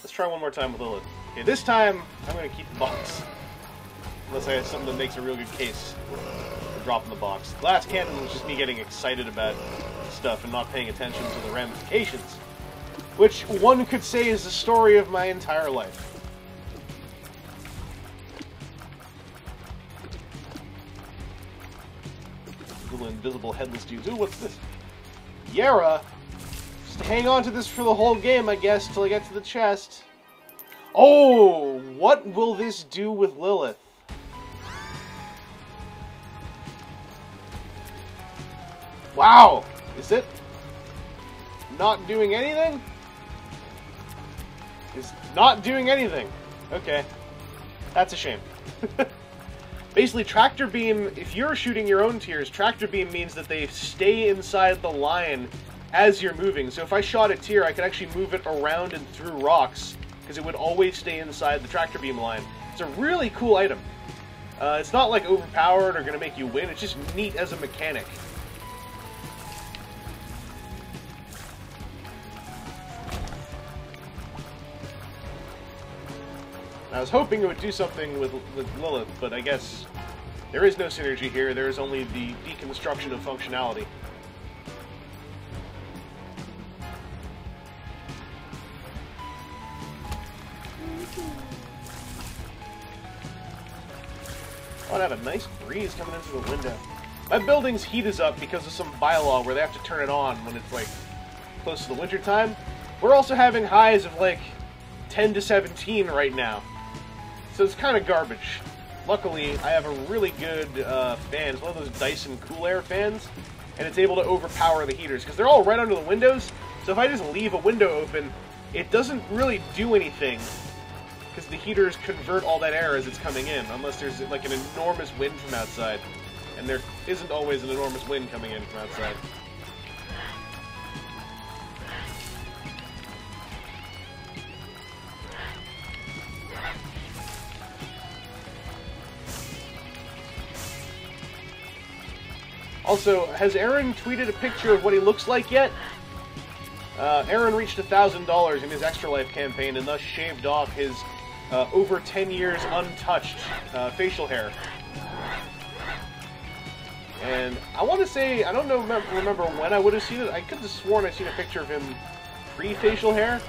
Let's try one more time with Lilith. Okay, this time, I'm going to keep the box. Unless I have something that makes a real good case for dropping the box. Glass cannon was just me getting excited about stuff and not paying attention to the ramifications. Which one could say is the story of my entire life. Little invisible headless dudes. Ooh, what's this? Yara! Just hang on to this for the whole game, I guess, till I get to the chest. Oh! What will this do with Lilith? Wow! Is it not doing anything? It's not doing anything. Okay. That's a shame. Basically, Tractor Beam, if you're shooting your own tiers, Tractor Beam means that they stay inside the line as you're moving. So if I shot a tier, I could actually move it around and through rocks, because it would always stay inside the Tractor Beam line. It's a really cool item. It's not like overpowered or going to make you win, it's just neat as a mechanic. I was hoping it would do something with Lilith, but I guess there is no synergy here. There is only the deconstruction of functionality. Oh, I have a nice breeze coming into the window. My building's heat is up because of some bylaw where they have to turn it on when it's, like, close to the winter time. We're also having highs of, like, 10 to 17 right now. So it's kind of garbage. Luckily, I have a really good fan. It's one of those Dyson Cool Air fans, and it's able to overpower the heaters, because they're all right under the windows, so if I just leave a window open, it doesn't really do anything, because the heaters convert all that air as it's coming in, unless there's like an enormous wind from outside, and there isn't always an enormous wind coming in from outside. Also, has Aaron tweeted a picture of what he looks like yet? Aaron reached $1,000 in his Extra Life campaign and thus shaved off his over 10 years untouched facial hair. And I want to say, I don't know, remember when I would have seen it. I could have sworn I'd seen a picture of him pre-facial hair,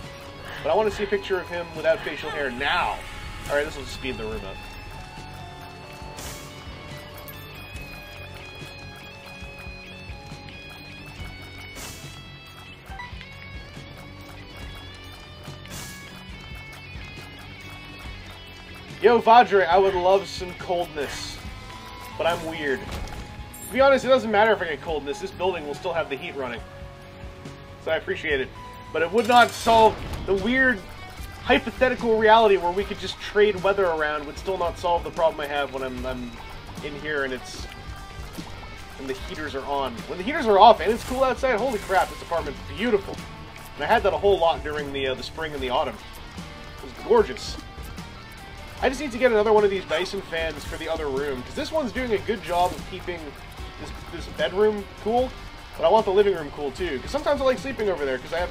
but I want to see a picture of him without facial hair now. Alright, this will speed the room up. Yo, Vadre, I would love some coldness, but I'm weird. To be honest, it doesn't matter if I get coldness. This building will still have the heat running. So I appreciate it. But it would not solve the weird hypothetical reality where we could just trade weather around, would still not solve the problem I have when I'm in here and the heaters are on. When the heaters are off and it's cool outside, holy crap, this apartment's beautiful. And I had that a whole lot during the spring and the autumn. It was gorgeous. I just need to get another one of these Dyson fans for the other room, because this one's doing a good job of keeping this bedroom cool, but I want the living room cool too, because sometimes I like sleeping over there, because I have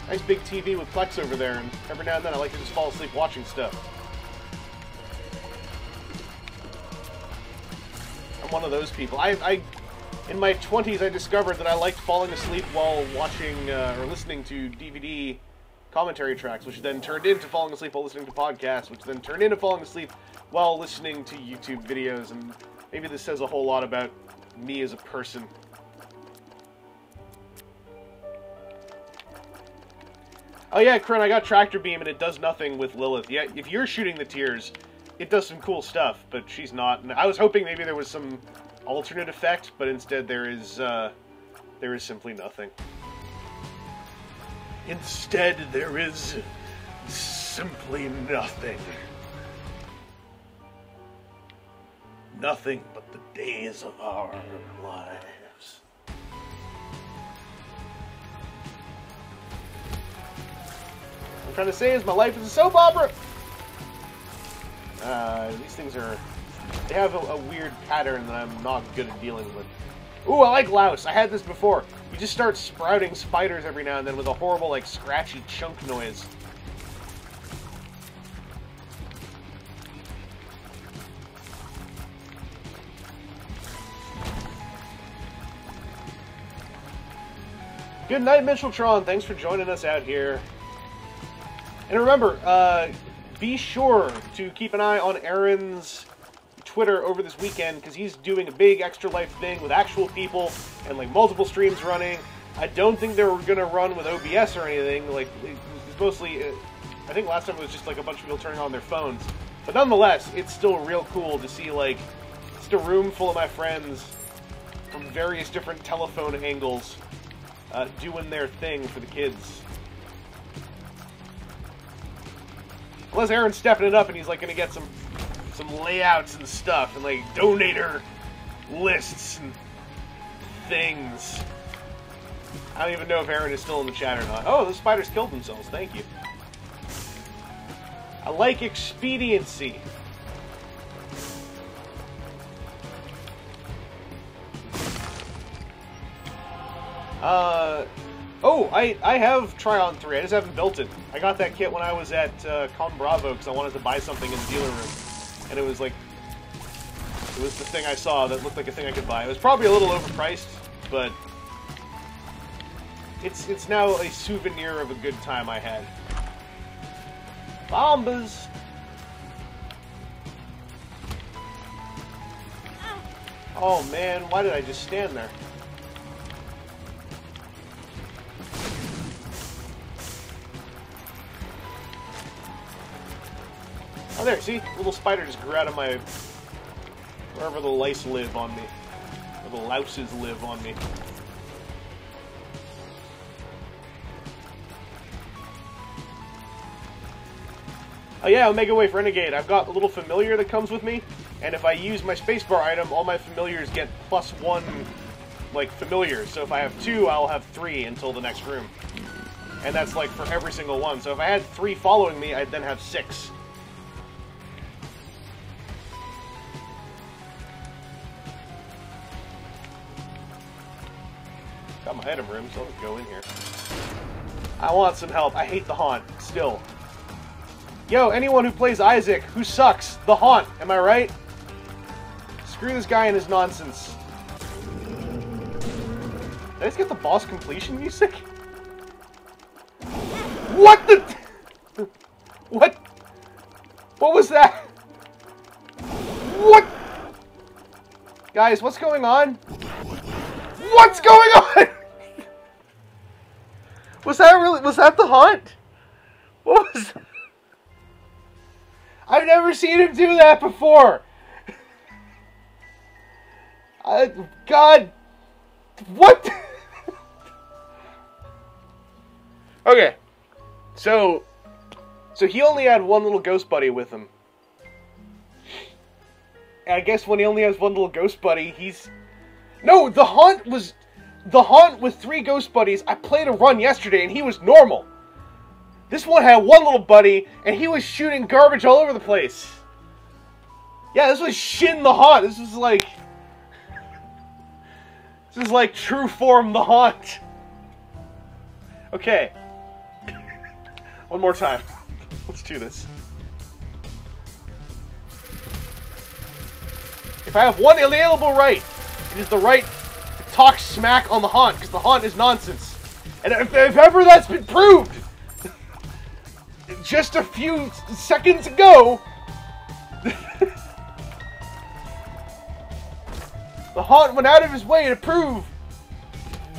a nice big TV with Plex over there, and every now and then I like to just fall asleep watching stuff. I'm one of those people. In my 20s, I discovered that I liked falling asleep while watching or listening to DVD commentary tracks, which then turned into falling asleep while listening to podcasts, which then turned into falling asleep while listening to YouTube videos, and maybe this says a whole lot about me as a person. Oh yeah, Kren, I got Tractor Beam and it does nothing with Lilith. Yeah, if you're shooting the tiers, it does some cool stuff, but she's not. And I was hoping maybe there was some alternate effect, but instead there is simply nothing. Instead, there is simply nothing. Nothing but the days of our lives. What I'm trying to say is my life is a soap opera! These things are They have a weird pattern that I'm not good at dealing with. Ooh, I like louse. I had this before. You just start sprouting spiders every now and then with a horrible, like, scratchy chunk noise. Good night, Mitcheltron. Thanks for joining us out here. And remember, be sure to keep an eye on Aaron's Twitter over this weekend, because he's doing a big Extra Life thing with actual people and like multiple streams running. I don't think they were going to run with OBS or anything. Like, it's mostly, I think last time it was just like a bunch of people turning on their phones. But nonetheless, it's still real cool to see like just a room full of my friends from various different telephone angles doing their thing for the kids. Unless Aaron's stepping it up and he's like going to get some layouts and stuff, and like donator lists and things. I don't even know if Aaron is still in the chat or not. Oh, the spiders killed themselves. Thank you. I like expediency. Oh, I have Tryon 3. I just haven't built it. I got that kit when I was at Con Bravo because I wanted to buy something in the dealer room. And it was like, it was the thing I saw that looked like a thing I could buy. It was probably a little overpriced, but it's now a souvenir of a good time I had. Bombas! Oh man, why did I just stand there? Oh, there, see? A little spider just grew out of my... wherever the lice live on me. Or the louses live on me. Oh yeah, Omega Wave Renegade. I've got a little familiar that comes with me, and if I use my spacebar item, all my familiars get +1, like, familiars. So if I have 2, I'll have 3 until the next room. And that's, like, for every single one. So if I had 3 following me, I'd then have 6. Got my item room, so let's go in here. I want some help. I hate the Haunt, still. Yo, anyone who plays Isaac, who sucks? The Haunt, am I right? Screw this guy and his nonsense. Did I just get the boss completion music? What the... What? What was that? What? Guys, what's going on? What's going on? Was that the Haunt? What was that? I've never seen him do that before. God. What? Okay. So he only had one little ghost buddy with him. And I guess when he only has one little ghost buddy, he's... No, the Haunt with 3 ghost buddies. I played a run yesterday and he was normal. This one had one little buddy and he was shooting garbage all over the place. Yeah, this was Shin the Haunt. This is like true form the Haunt. Okay. One more time. Let's do this. If I have one inalienable right, it is the right to talk smack on the Haunt, because the Haunt is nonsense. And if ever that's been proved, just a few seconds ago, the Haunt went out of his way to prove,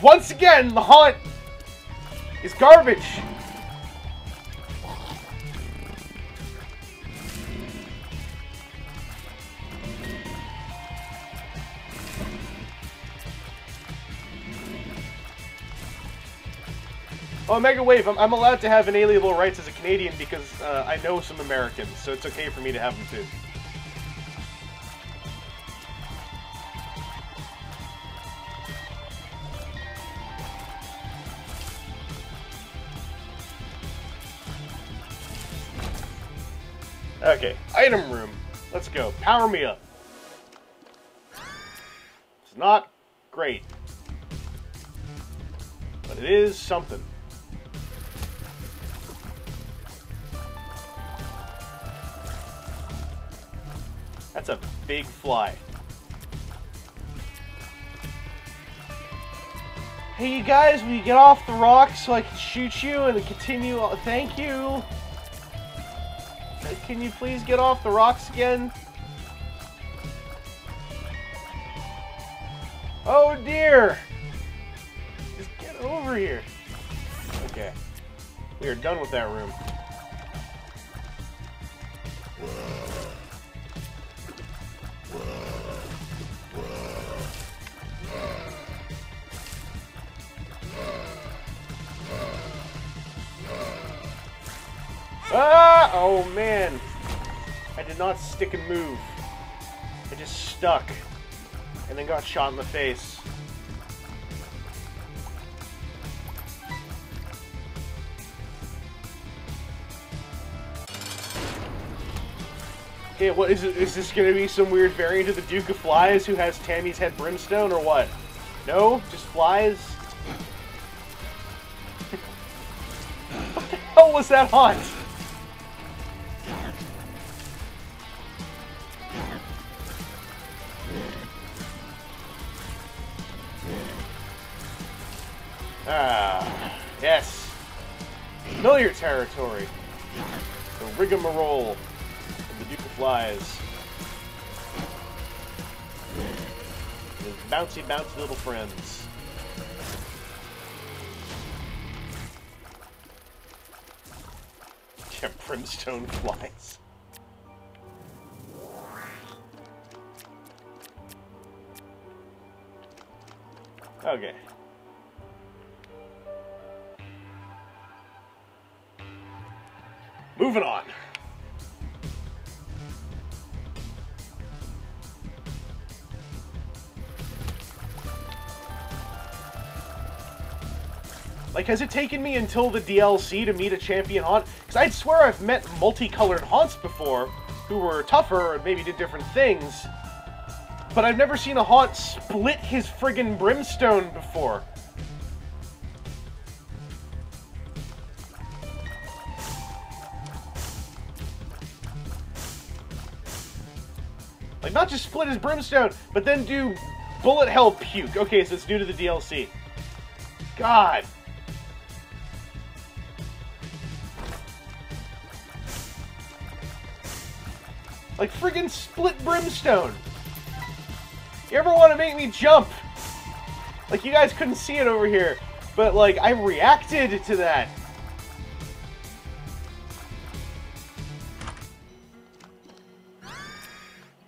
once again, the Haunt is garbage. Oh, Mega Wave, I'm allowed to have inalienable rights as a Canadian because I know some Americans, so it's okay for me to have them too. Okay, item room. Let's go. Power me up. It's not great. But it is something. That's a big fly. Hey, you guys, will you get off the rocks so I can shoot you and continue? Thank you. Can you please get off the rocks again? Oh dear! Just get over here. Okay. We are done with that room. Ah! Oh man! I did not stick and move. I just stuck. And then got shot in the face. Okay, what is it? Is this gonna be some weird variant of the Duke of Flies who has Tammy's head brimstone, or what? No? Just flies? What the hell was that haunt? Ah, yes. Familiar territory. The rigmarole of the Duke of Flies. His bouncy, bouncy little friends. Yeah, brimstone flies. Okay. Moving on. Like, has it taken me until the DLC to meet a champion haunt? Because I'd swear I've met multicolored haunts before who were tougher and maybe did different things. But I've never seen a haunt split his friggin' brimstone before. Like, not just split his brimstone, but then do bullet hell puke. Okay, so it's new to the DLC. God. Like, friggin' split brimstone. You ever want to make me jump? Like, you guys couldn't see it over here, but, like, I reacted to that.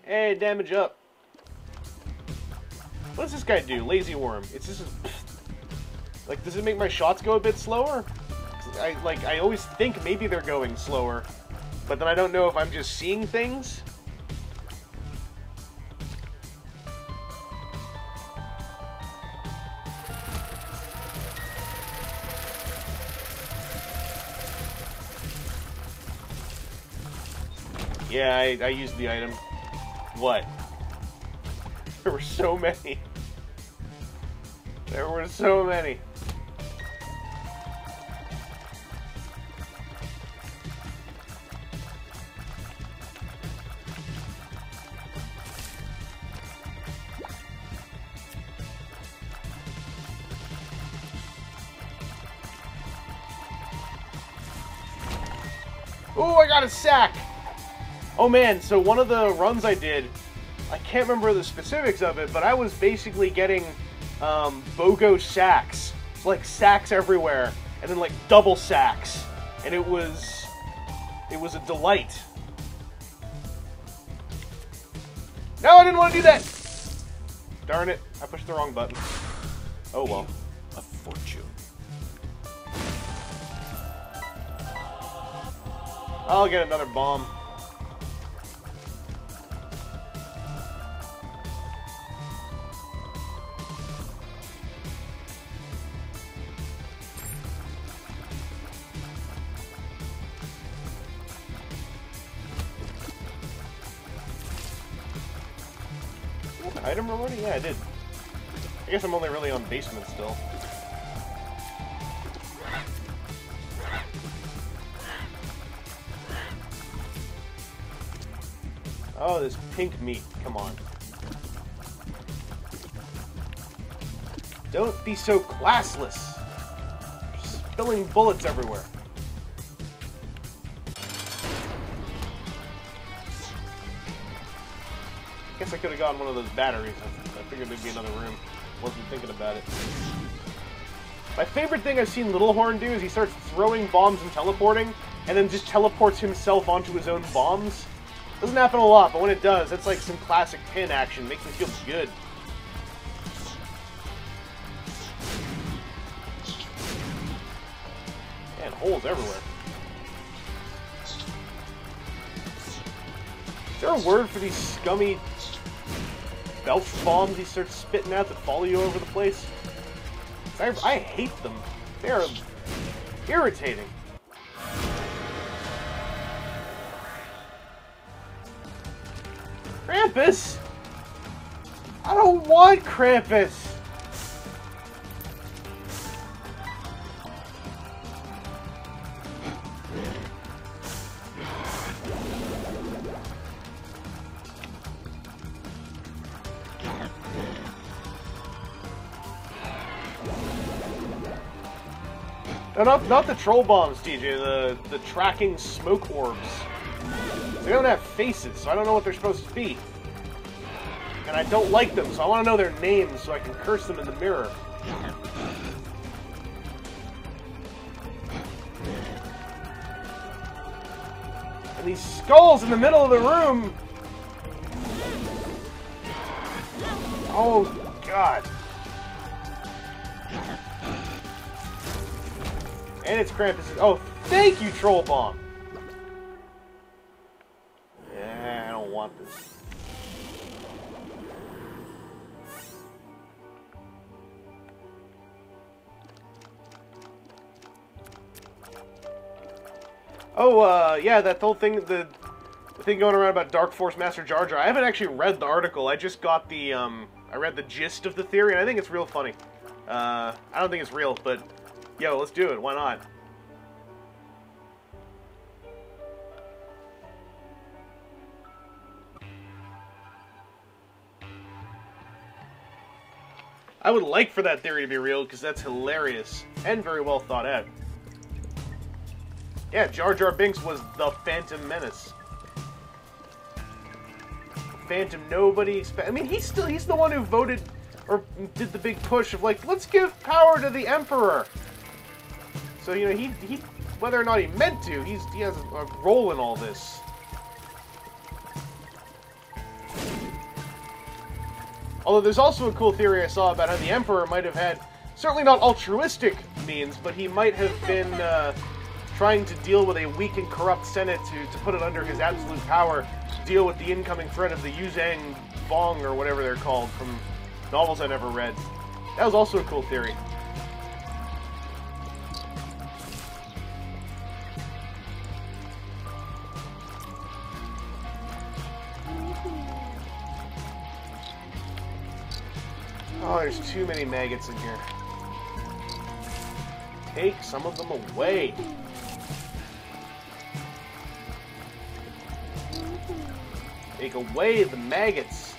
Hey, damage up. What does this guy do? Lazy worm. It's just... Like, does it make my shots go a bit slower? I always think maybe they're going slower. But then I don't know if I'm just seeing things. Yeah, I used the item. What? There were so many. There were so many. Oh, I got a sack! Oh man, so one of the runs I did, I can't remember the specifics of it, but I was basically getting BOGO sacks. It's like sacks everywhere, and then like double sacks. And it was a delight. No, I didn't want to do that! Darn it, I pushed the wrong button. Oh well. A fortune. I'll get another bomb. Item already? Yeah, I did. I guess I'm only really on basement still. Oh, this pink meat. Come on. Don't be so classless. You're spilling bullets everywhere. Guess I could have gotten one of those batteries. I figured there'd be another room. Wasn't thinking about it. My favorite thing I've seen Littlehorn do is he starts throwing bombs and teleporting, and then just teleports himself onto his own bombs. Doesn't happen a lot, but when it does, that's like some classic pin action. Makes me feel good. Man, holes everywhere. Is there a word for these scummy belch bombs he starts spitting out that follow you over the place? I hate them. They are irritating. Krampus! I don't want Krampus! No, not the troll bombs, DJ. The tracking smoke orbs. They don't have faces, so I don't know what they're supposed to be. And I don't like them, so I want to know their names so I can curse them in the mirror. And these skulls in the middle of the room! Oh, God. And it's Krampus. Oh, thank you, Troll Bomb! Yeah, I don't want this. Oh, yeah, that whole thing, the thing going around about Dark Force Master Jar Jar. I haven't actually read the article. I just got the, I read the gist of the theory, and I think it's real funny. I don't think it's real, but, yo, let's do it. Why not? I would like for that theory to be real, because that's hilarious, and very well thought out. Yeah, Jar Jar Binks was the Phantom Menace. Phantom nobody I mean, he's the one who voted, or did the big push of like, let's give power to the Emperor. So, you know, he whether or not he meant to, he has a role in all this. Although there's also a cool theory I saw about how the Emperor might have had, certainly not altruistic means, but he might have been trying to deal with a weak and corrupt Senate to put it under his absolute power, to deal with the incoming threat of the Yuzhang Vong, or whatever they're called, from novels I never read. That was also a cool theory. Oh, there's too many maggots in here. Take some of them away. Take away the maggots.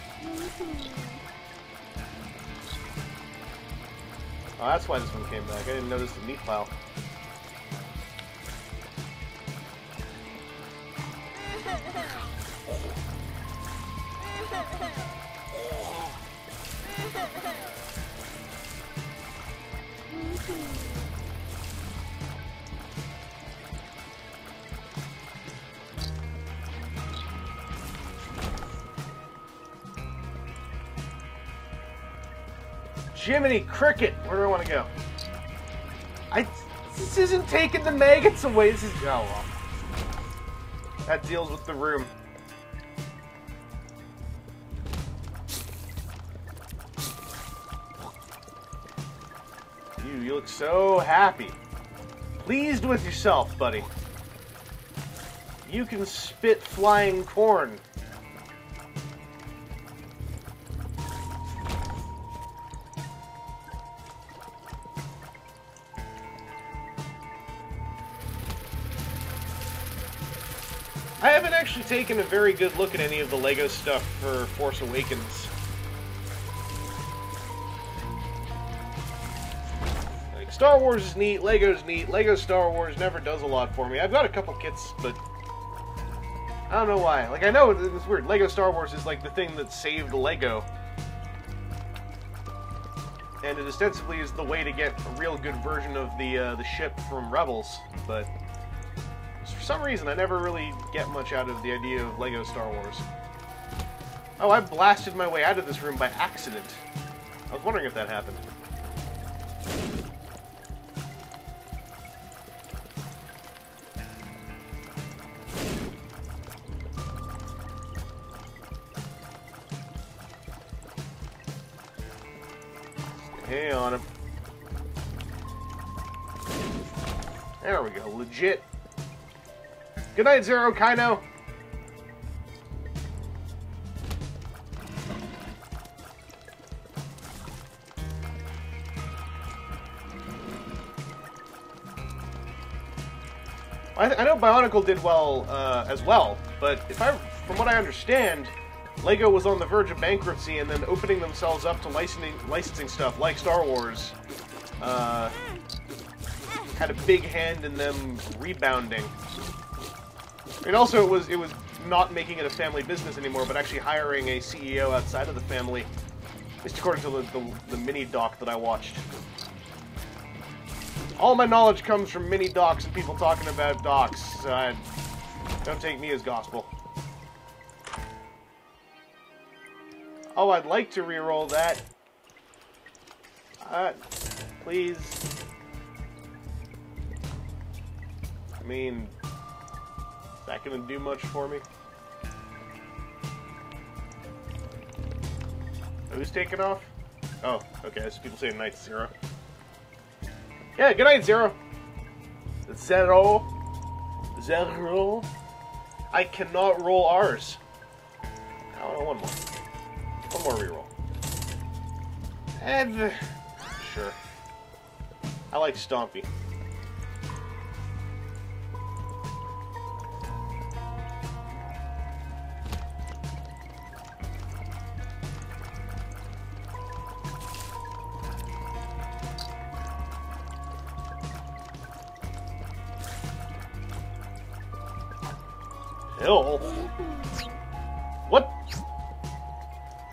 Oh, that's why this one came back. I didn't notice the meat pile. Jiminy Cricket! Where do I want to go? This isn't taking the maggots away. This is... Oh, well. That deals with the room. You look so happy. Pleased with yourself, buddy. You can spit flying corn. actually taken a very good look at any of the LEGO stuff for Force Awakens. Like, Star Wars is neat, LEGO's neat. LEGO Star Wars never does a lot for me. I've got a couple kits, but I don't know why. Like, I know it's weird. LEGO Star Wars is like the thing that saved LEGO. And it ostensibly is the way to get a real good version of the ship from Rebels, but for some reason I never really get much out of the idea of LEGO Star Wars. Oh, I blasted my way out of this room by accident. I was wondering if that happened. Hey on him. There we go, legit. Good night, Zero Kaino. I know Bionicle did well as well, but from what I understand, LEGO was on the verge of bankruptcy, and then opening themselves up to licensing stuff like Star Wars had a big hand in them rebounding. And also, it was not making it a family business anymore, but actually hiring a CEO outside of the family, at least according to the mini doc that I watched. All my knowledge comes from mini docs and people talking about docs, so don't take me as gospel. Oh, I'd like to re-roll that. Please. I mean, is that gonna do much for me? Who's taking off? Oh, okay, so people say night, Zero. Yeah, good night, Zero. Zero. Zero. I cannot roll R's. Oh, one more. One more reroll. And sure. I like Stompy. Hill? What?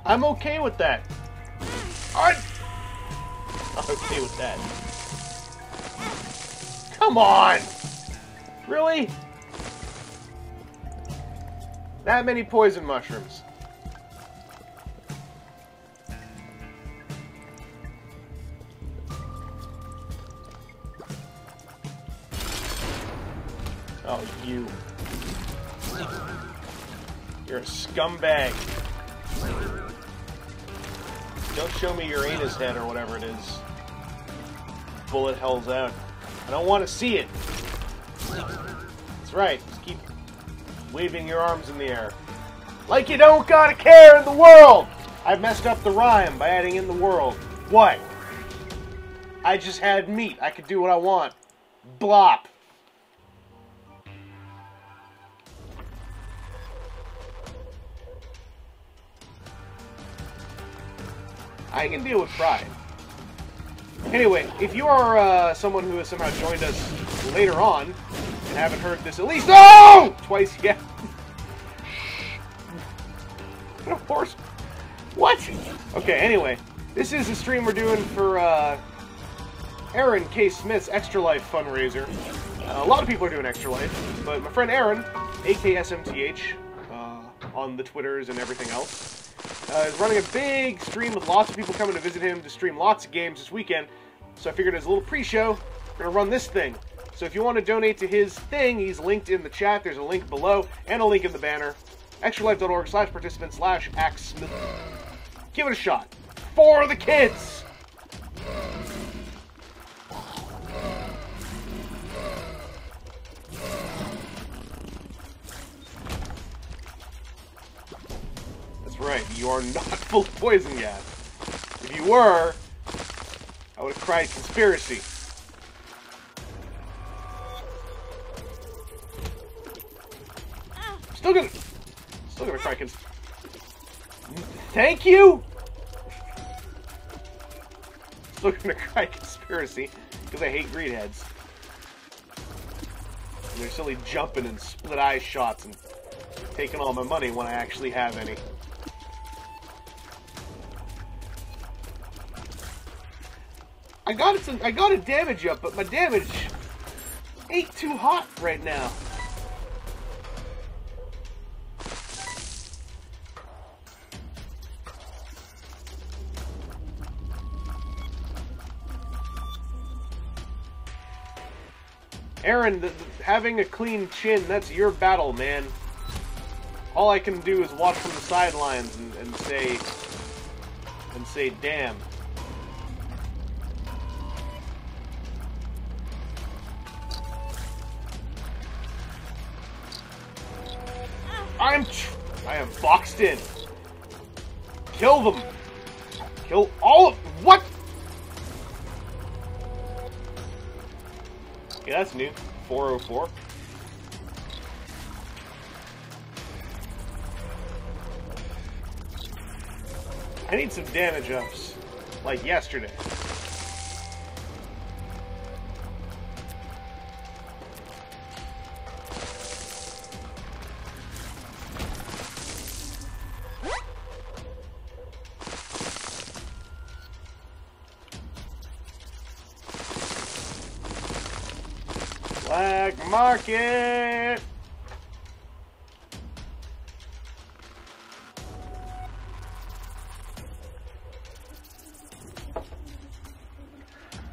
I'm okay with that. I'm okay with that. Come on! Really? That many poison mushrooms. Oh, you. You're a scumbag. Don't show me your anus head or whatever it is. Bullet hell's out. I don't want to see it. That's right. Just keep waving your arms in the air. Like you don't got a care in the world! I messed up the rhyme by adding in the world. What? I just had meat. I could do what I want. Blop. I can deal with pride. Anyway, if you are someone who has somehow joined us later on and haven't heard this at least twice yet, of course. What? Okay. Anyway, this is a stream we're doing for Aaron K. Smith's Extra Life fundraiser. A lot of people are doing Extra Life, but my friend Aaron, AKSMTH, on the Twitters and everything else, is running a big stream with lots of people coming to visit him to stream lots of games this weekend. So I figured as a little pre-show, we're going to run this thing. So if you want to donate to his thing, he's linked in the chat. There's a link below and a link in the banner. extralife.org/participant/axsmith. Give it a shot. For the kids! That's right, you are not full of poison gas. If you were, I would have cried conspiracy. Still gonna try Thank you! Still gonna cry conspiracy, because I hate greedheads. And they're silly jumping and split eye shots and taking all my money when I actually have any. I got a damage up, but my damage ain't too hot right now. Aaron, having a clean chin, that's your battle, man. All I can do is watch from the sidelines and say, damn. I am boxed in. Kill them. Kill all of... What? Yeah, that's new. 404. I need some damage ups. Like yesterday. Black market!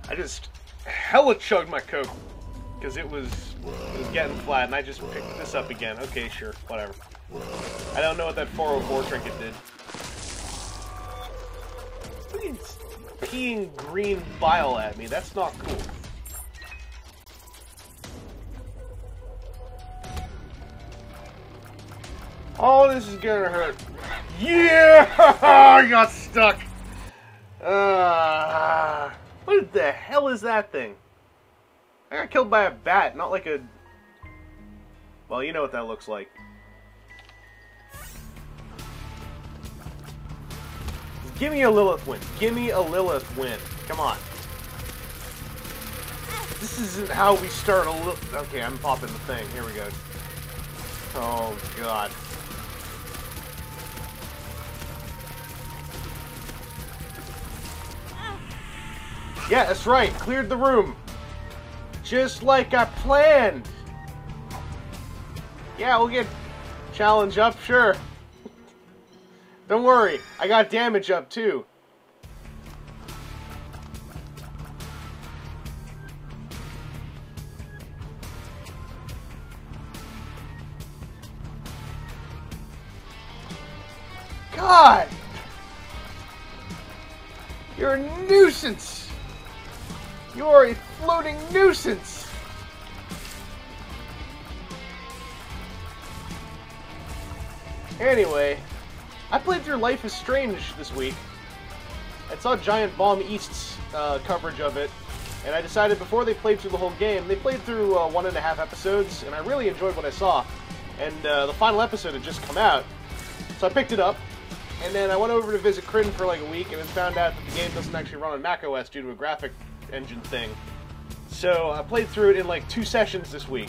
I just hella chugged my Coke because it was getting flat, and I just picked this up again. Okay, sure, whatever. I don't know what that 404 trinket did. It's peeing green bile at me. That's not cool. Oh, this is gonna hurt. Yeah! I got stuck! What the hell is that thing? I got killed by a bat, not like a... Well, you know what that looks like. Give me a Lilith win. Give me a Lilith win. Come on. This isn't how we start a Lilith... Okay, I'm popping the thing. Here we go. Oh, God. Yeah, that's right. Cleared the room. Just like I planned. Yeah, we'll get challenge up, sure. Don't worry. I got damage up, too. God! You're a nuisance! You're a floating nuisance! Anyway, I played through Life is Strange this week. I saw Giant Bomb East's coverage of it, and I decided before they played through the whole game, they played through 1.5 episodes, and I really enjoyed what I saw. And the final episode had just come out, so I picked it up, and then I went over to visit Crin for like a week, and then found out that the game doesn't actually run on macOS due to a graphic engine thing. So I played through it in like 2 sessions this week.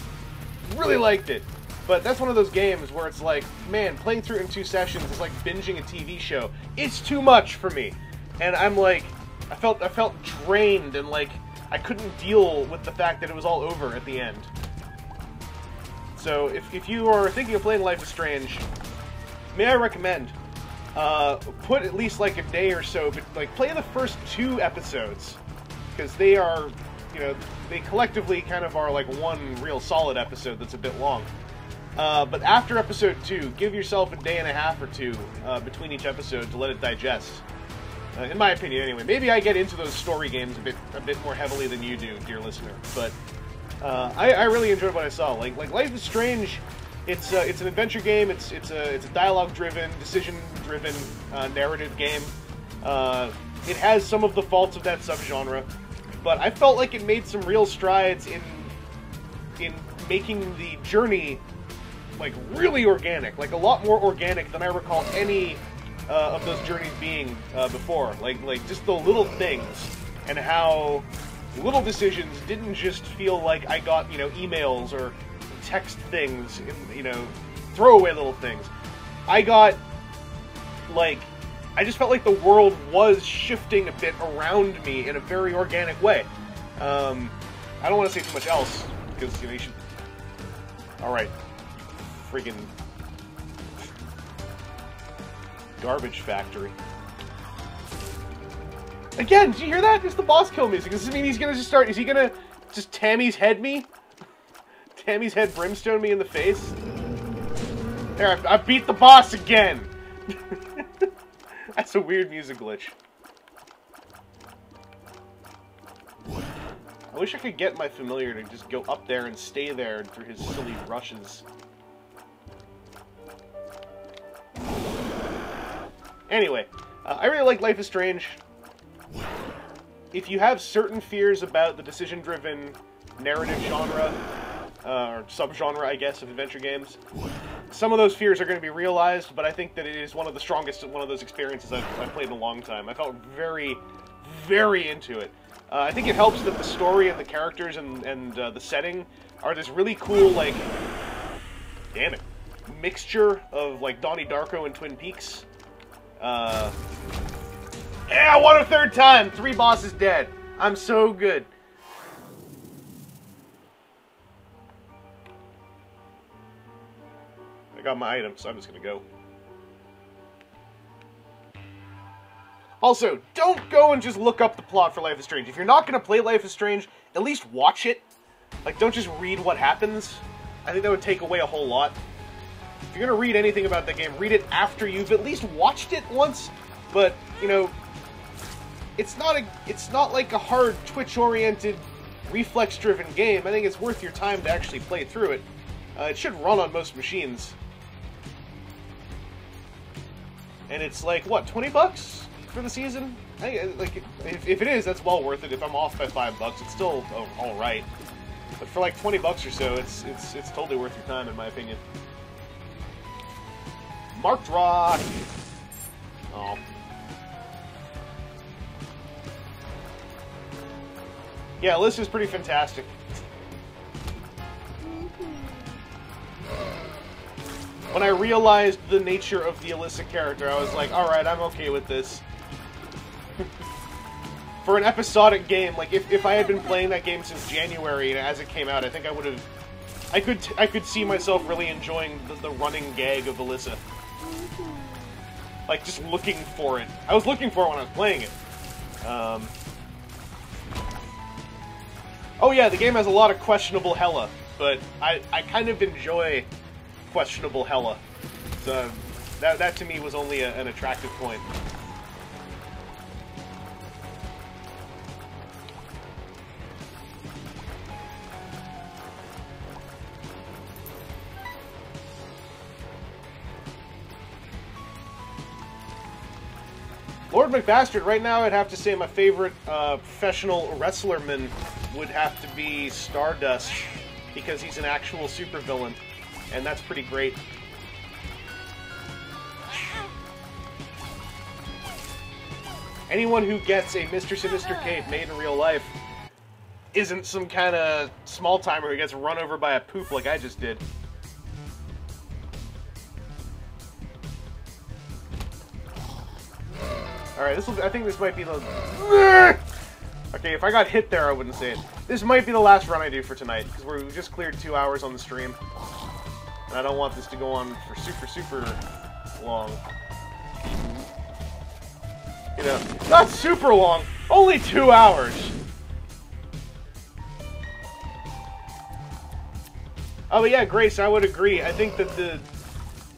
Really liked it. But that's one of those games where it's like, man, playing through it in 2 sessions is like binging a TV show. It's too much for me. And I'm like, I felt drained, and like I couldn't deal with the fact that it was all over at the end. So if you are thinking of playing Life is Strange, may I recommend put at least like a day or so, but like play the first 2 episodes, because they are, you know, they collectively kind of are like one real solid episode that's a bit long. But after episode 2, give yourself a day and a half or 2 between each episode to let it digest. In my opinion, anyway. Maybe I get into those story games a bit more heavily than you do, dear listener. But I really enjoyed what I saw. Like Life is Strange, it's an adventure game. It's a dialogue-driven, decision-driven narrative game. It has some of the faults of that subgenre, but I felt like it made some real strides in making the journey like really organic, like a lot more organic than I recall any of those journeys being before. Like just the little things and how little decisions didn't just feel like I got, you know, emails or text things, you know, throwaway little things. I got, like, I just felt like the world was shifting a bit around me in a very organic way. I don't want to say too much else, because, you know, you should... Alright. Friggin... Garbage factory. Again, did you hear that? It's the boss kill music. Does this mean he's gonna just start... Is he gonna just Tammy's head me? Tammy's head brimstone me in the face? There, I beat the boss again! That's a weird music glitch. I wish I could get my familiar to just go up there and stay there through his silly rushes. Anyway, I really like Life is Strange. If you have certain fears about the decision-driven narrative genre, or subgenre, I guess, of adventure games, some of those fears are going to be realized, but I think that it is one of the strongest one of those experiences I've played in a long time. I felt very, very into it. I think it helps that the story and the characters and the setting are this really cool, like, damn it, mixture of, like, Donnie Darko and Twin Peaks. Yeah, I won a third time! 3 bosses dead. I'm so good. I got my items, so I'm just gonna go. Also, don't go and just look up the plot for Life is Strange. If you're not gonna play Life is Strange, at least watch it. Like, don't just read what happens. I think that would take away a whole lot. If you're gonna read anything about the game, read it after you've at least watched it once. But, you know, it's not like a hard Twitch-oriented, reflex-driven game. I think it's worth your time to actually play through it. It should run on most machines. And it's like, what, 20 bucks for the season? Like, if it is, that's well worth it. If I'm off by $5, it's still alright. But for like 20 bucks or so, it's totally worth your time, in my opinion. Marked Rock! Oh. Yeah, Alyssa's pretty fantastic. When I realized the nature of the Alyssa character, I was like, alright, I'm okay with this. For an episodic game, like, if I had been playing that game since January as it came out, I think I would have... I could see myself really enjoying the running gag of Alyssa. Like, just looking for it. I was looking for it when I was playing it. Oh yeah, the game has a lot of questionable hella, but I kind of enjoy questionable hella. So that to me was only an attractive point. Lord McBastard, right now I'd have to say my favorite professional wrestlerman would have to be Stardust, because he's an actual supervillain, and that's pretty great. Anyone who gets a Mr. Sinister cape made in real life isn't some kind of small-timer who gets run over by a poop like I just did. Alright, I think this might be the... Okay, if I got hit there, I wouldn't say it. This might be the last run I do for tonight, because we just cleared 2 hours on the stream. And I don't want this to go on for super, super long. You know, not super long, only 2 hours! Oh, but yeah, Grace, I would agree. I think that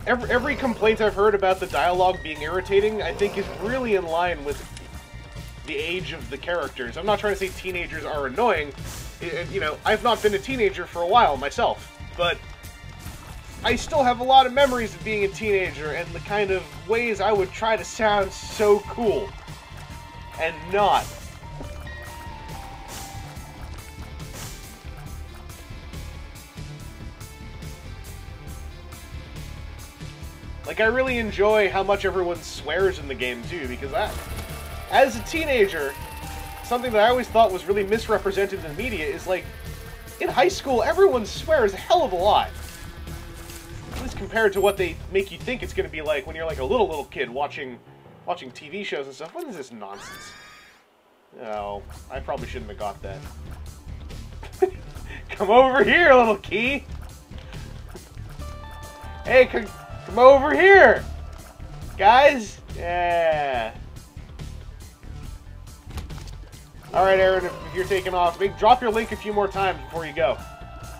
every complaint I've heard about the dialogue being irritating, I think is really in line with the age of the characters. I'm not trying to say teenagers are annoying. You know, I've not been a teenager for a while myself, but I still have a lot of memories of being a teenager and the kind of ways I would try to sound so cool. And not. Like, I really enjoy how much everyone swears in the game, too, because as a teenager, something that I always thought was really misrepresented in the media is, like, in high school, everyone swears a hell of a lot. At least compared to what they make you think it's going to be like when you're, like, a little kid watching TV shows and stuff. What is this nonsense? Oh, I probably shouldn't have got that. Come over here, little key! Hey, come over here! Guys? Yeah. Alright, Aaron, if you're taking off, drop your link a few more times before you go.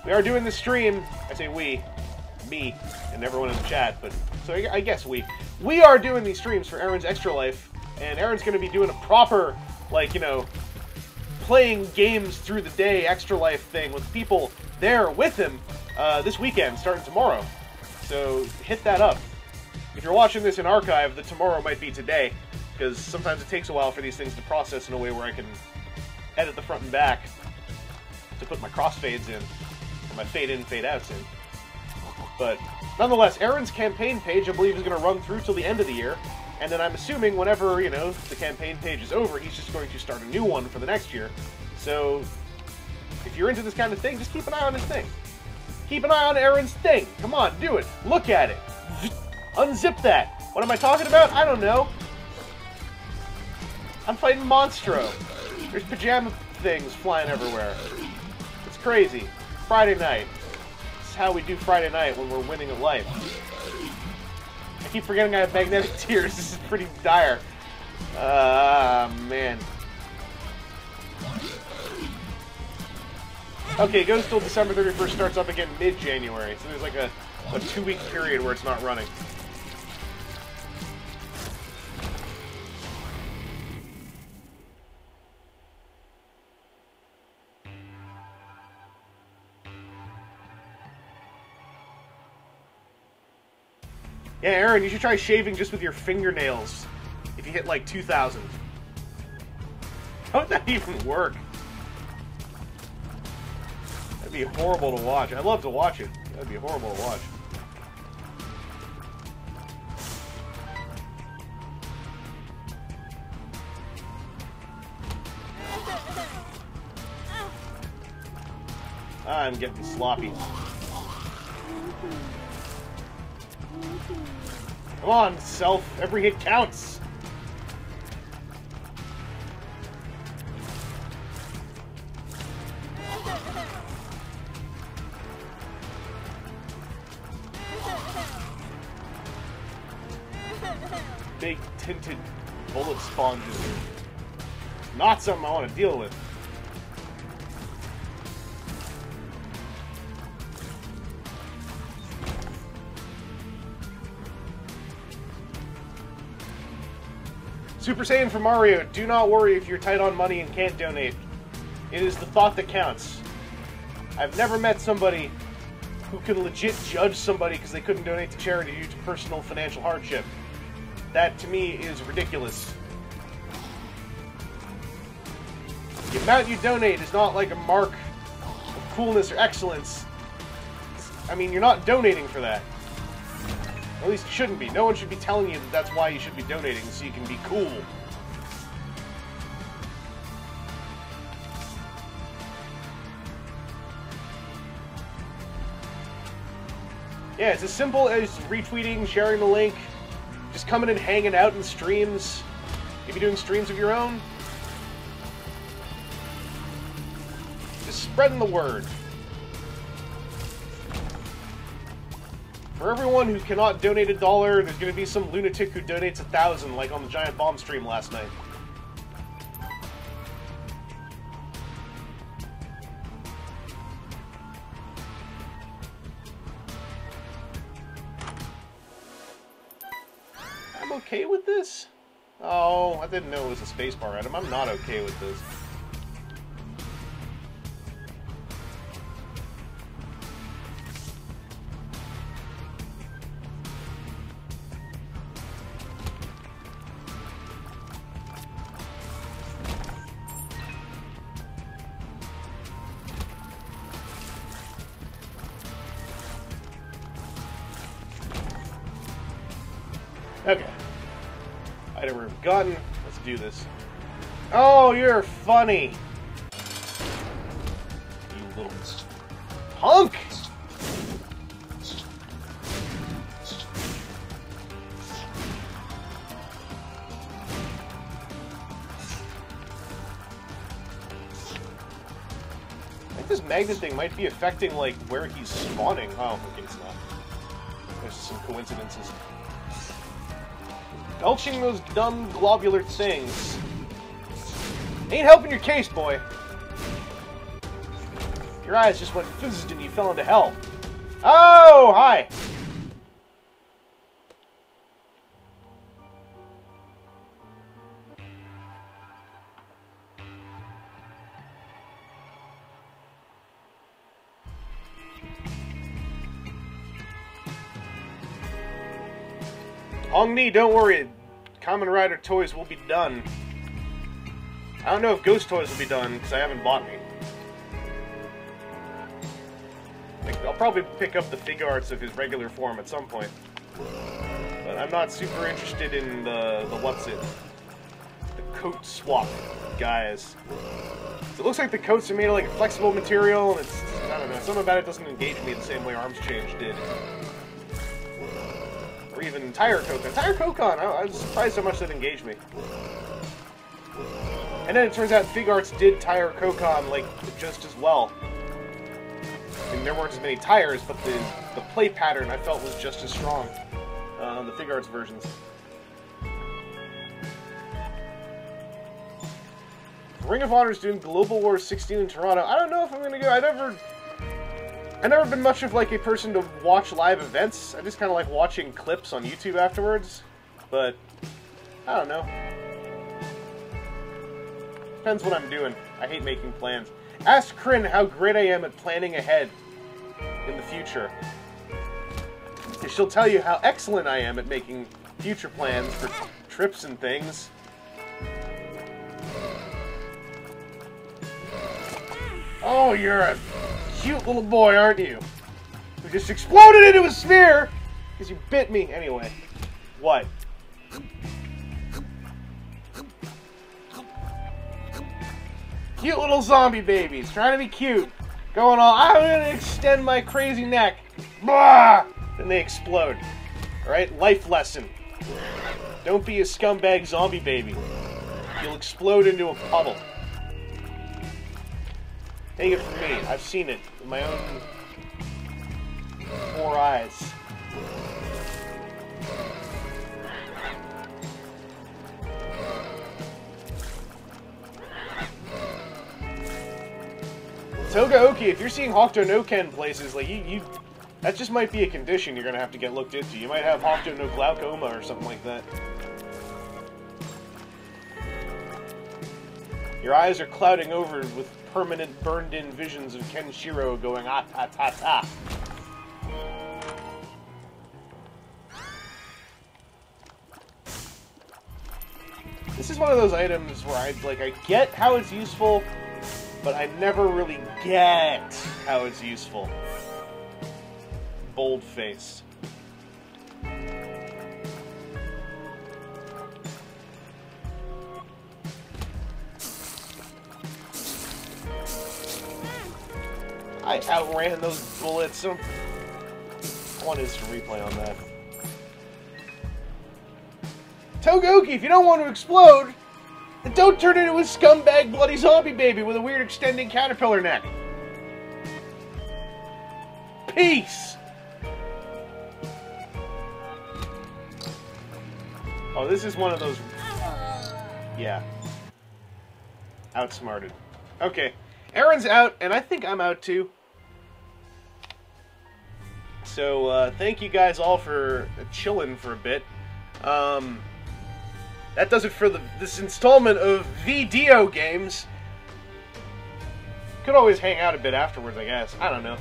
We are doing this stream. I say we. Me. And everyone in the chat, but... So I guess we. We are doing these streams for Aaron's Extra Life, and Aaron's going to be doing a proper, like, you know, playing games through the day Extra Life thing with people there with him this weekend, starting tomorrow. So hit that up. If you're watching this in archive, the tomorrow might be today, because sometimes it takes a while for these things to process in a way where I can edit the front and back to put my crossfades in, or my fade in, fade outs in. But nonetheless, Aaron's campaign page, I believe, is going to run through till the end of the year, and then I'm assuming whenever, you know, the campaign page is over, he's just going to start a new one for the next year. So if you're into this kind of thing, just keep an eye on his thing. Keep an eye on Aaron's thing. Come on, do it. Look at it. Unzip that. What am I talking about? I don't know. I'm fighting Monstro. There's pajama things flying everywhere. It's crazy. Friday night. This is how we do Friday night when we're winning at life. I keep forgetting I have magnetic tears. This is pretty dire. Man. Okay, it goes till December 31st, starts up again mid-January. So there's like a 2-week period where it's not running. Yeah, Aaron, you should try shaving just with your fingernails if you hit like 2,000. How would that even work? That'd be horrible to watch. I'd love to watch it. That'd be horrible to watch. I'm getting sloppy. Come on, Self. Every hit counts. Big tinted bullet sponges. Not something I want to deal with. Super Saiyan for Mario, do not worry if you're tight on money and can't donate. It is the thought that counts. I've never met somebody who can legit judge somebody because they couldn't donate to charity due to personal financial hardship. That, to me, is ridiculous. The amount you donate is not like a mark of coolness or excellence. I mean, you're not donating for that. At least it shouldn't be. No one should be telling you that that's why you should be donating, so you can be cool. Yeah, it's as simple as retweeting, sharing the link, just coming and hanging out in streams. If you're doing streams of your own, just spreading the word. For everyone who cannot donate $1, there's going to be some lunatic who donates 1,000, like on the Giant Bomb stream last night. I'm okay with this? Oh, I didn't know it was a spacebar item. I'm not okay with this. Item room gun. Let's do this. Oh, you're funny. You little punk! I think this magnet thing might be affecting, like, where he's spawning. Oh, okay, it's not. There's some coincidences. Belching those dumb globular things. Ain't helping your case, boy. Your eyes just went fizzed and you fell into hell. Oh, hi! Ongni, don't worry. Kamen Rider toys will be done. I don't know if Ghost toys will be done, because I haven't bought any. Like, I'll probably pick up the figure arts of his regular form at some point. But I'm not super interested in the coat swap guys. So it looks like the coats are made of like a flexible material, and it's, I don't know, something about it doesn't engage me the same way Arms Change did. Or even Tire Kokon. Tire Kokon! I was surprised how much that engaged me. And then it turns out Fig Arts did Tire Kokon, like, just as well. I mean, there weren't as many tires, but the play pattern I felt was just as strong on the Fig Arts versions. Ring of Honor is doing Global War 16 in Toronto. I don't know if I'm gonna go. I've never been much of like a person to watch live events. I just kind of like watching clips on YouTube afterwards. But I don't know. Depends what I'm doing. I hate making plans. Ask Kryn how great I am at planning ahead in the future. And she'll tell you how excellent I am at making future plans for trips and things. Oh, you're a cute little boy, aren't you? Who just exploded into a sphere because you bit me. Anyway, what? Cute little zombie babies, trying to be cute. Going all, I'm gonna extend my crazy neck. Blah! Then they explode. Alright, life lesson. Don't be a scumbag zombie baby. You'll explode into a puddle. Take it from me. I've seen it with my own 4 eyes. Togaoki, if you're seeing Hokuto no Ken places, like that just might be a condition you're gonna have to get looked into. You might have Hokuto no glaucoma or something like that. Your eyes are clouding over with permanent burned-in visions of Kenshiro going ah-ta-ta-ta. This is one of those items where I get how it's useful, but I never really get how it's useful. Bold-faced. I outran those bullets. I want instant replay on that. Togaoki, if you don't want to explode, then don't turn into a scumbag bloody zombie baby with a weird extending caterpillar neck. Peace! Oh, this is one of those... Yeah. Outsmarted. Okay. Aaron's out, and I think I'm out too. So, thank you guys all for chilling for a bit. That does it for this installment of V-Diogames. Could always hang out a bit afterwards, I guess. I don't know.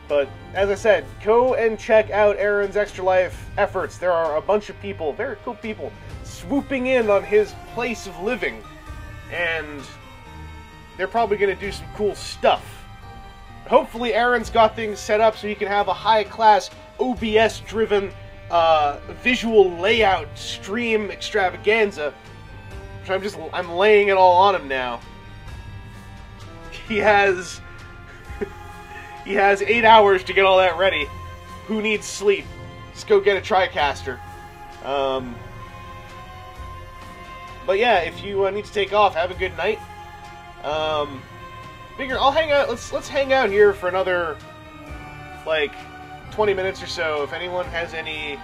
But, as I said, go and check out Aaron's Extra Life efforts. There are a bunch of people, very cool people, swooping in on his place of living. And they're probably going to do some cool stuff. Hopefully Aaron's got things set up so he can have a high-class, OBS-driven visual layout stream extravaganza, which I'm laying it all on him now. He has 8 hours to get all that ready. Who needs sleep? Just go get a TriCaster. But yeah, if you need to take off, have a good night. Figure I'll hang out. Let's hang out here for another like 20 minutes or so. If anyone has any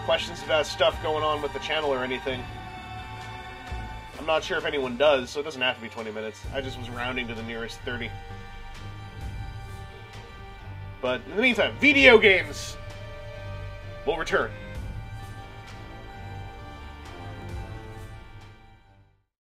questions about stuff going on with the channel or anything. I'm not sure if anyone does, so it doesn't have to be 20 minutes. I just was rounding to the nearest 30. But in the meantime, V-Diogames will return.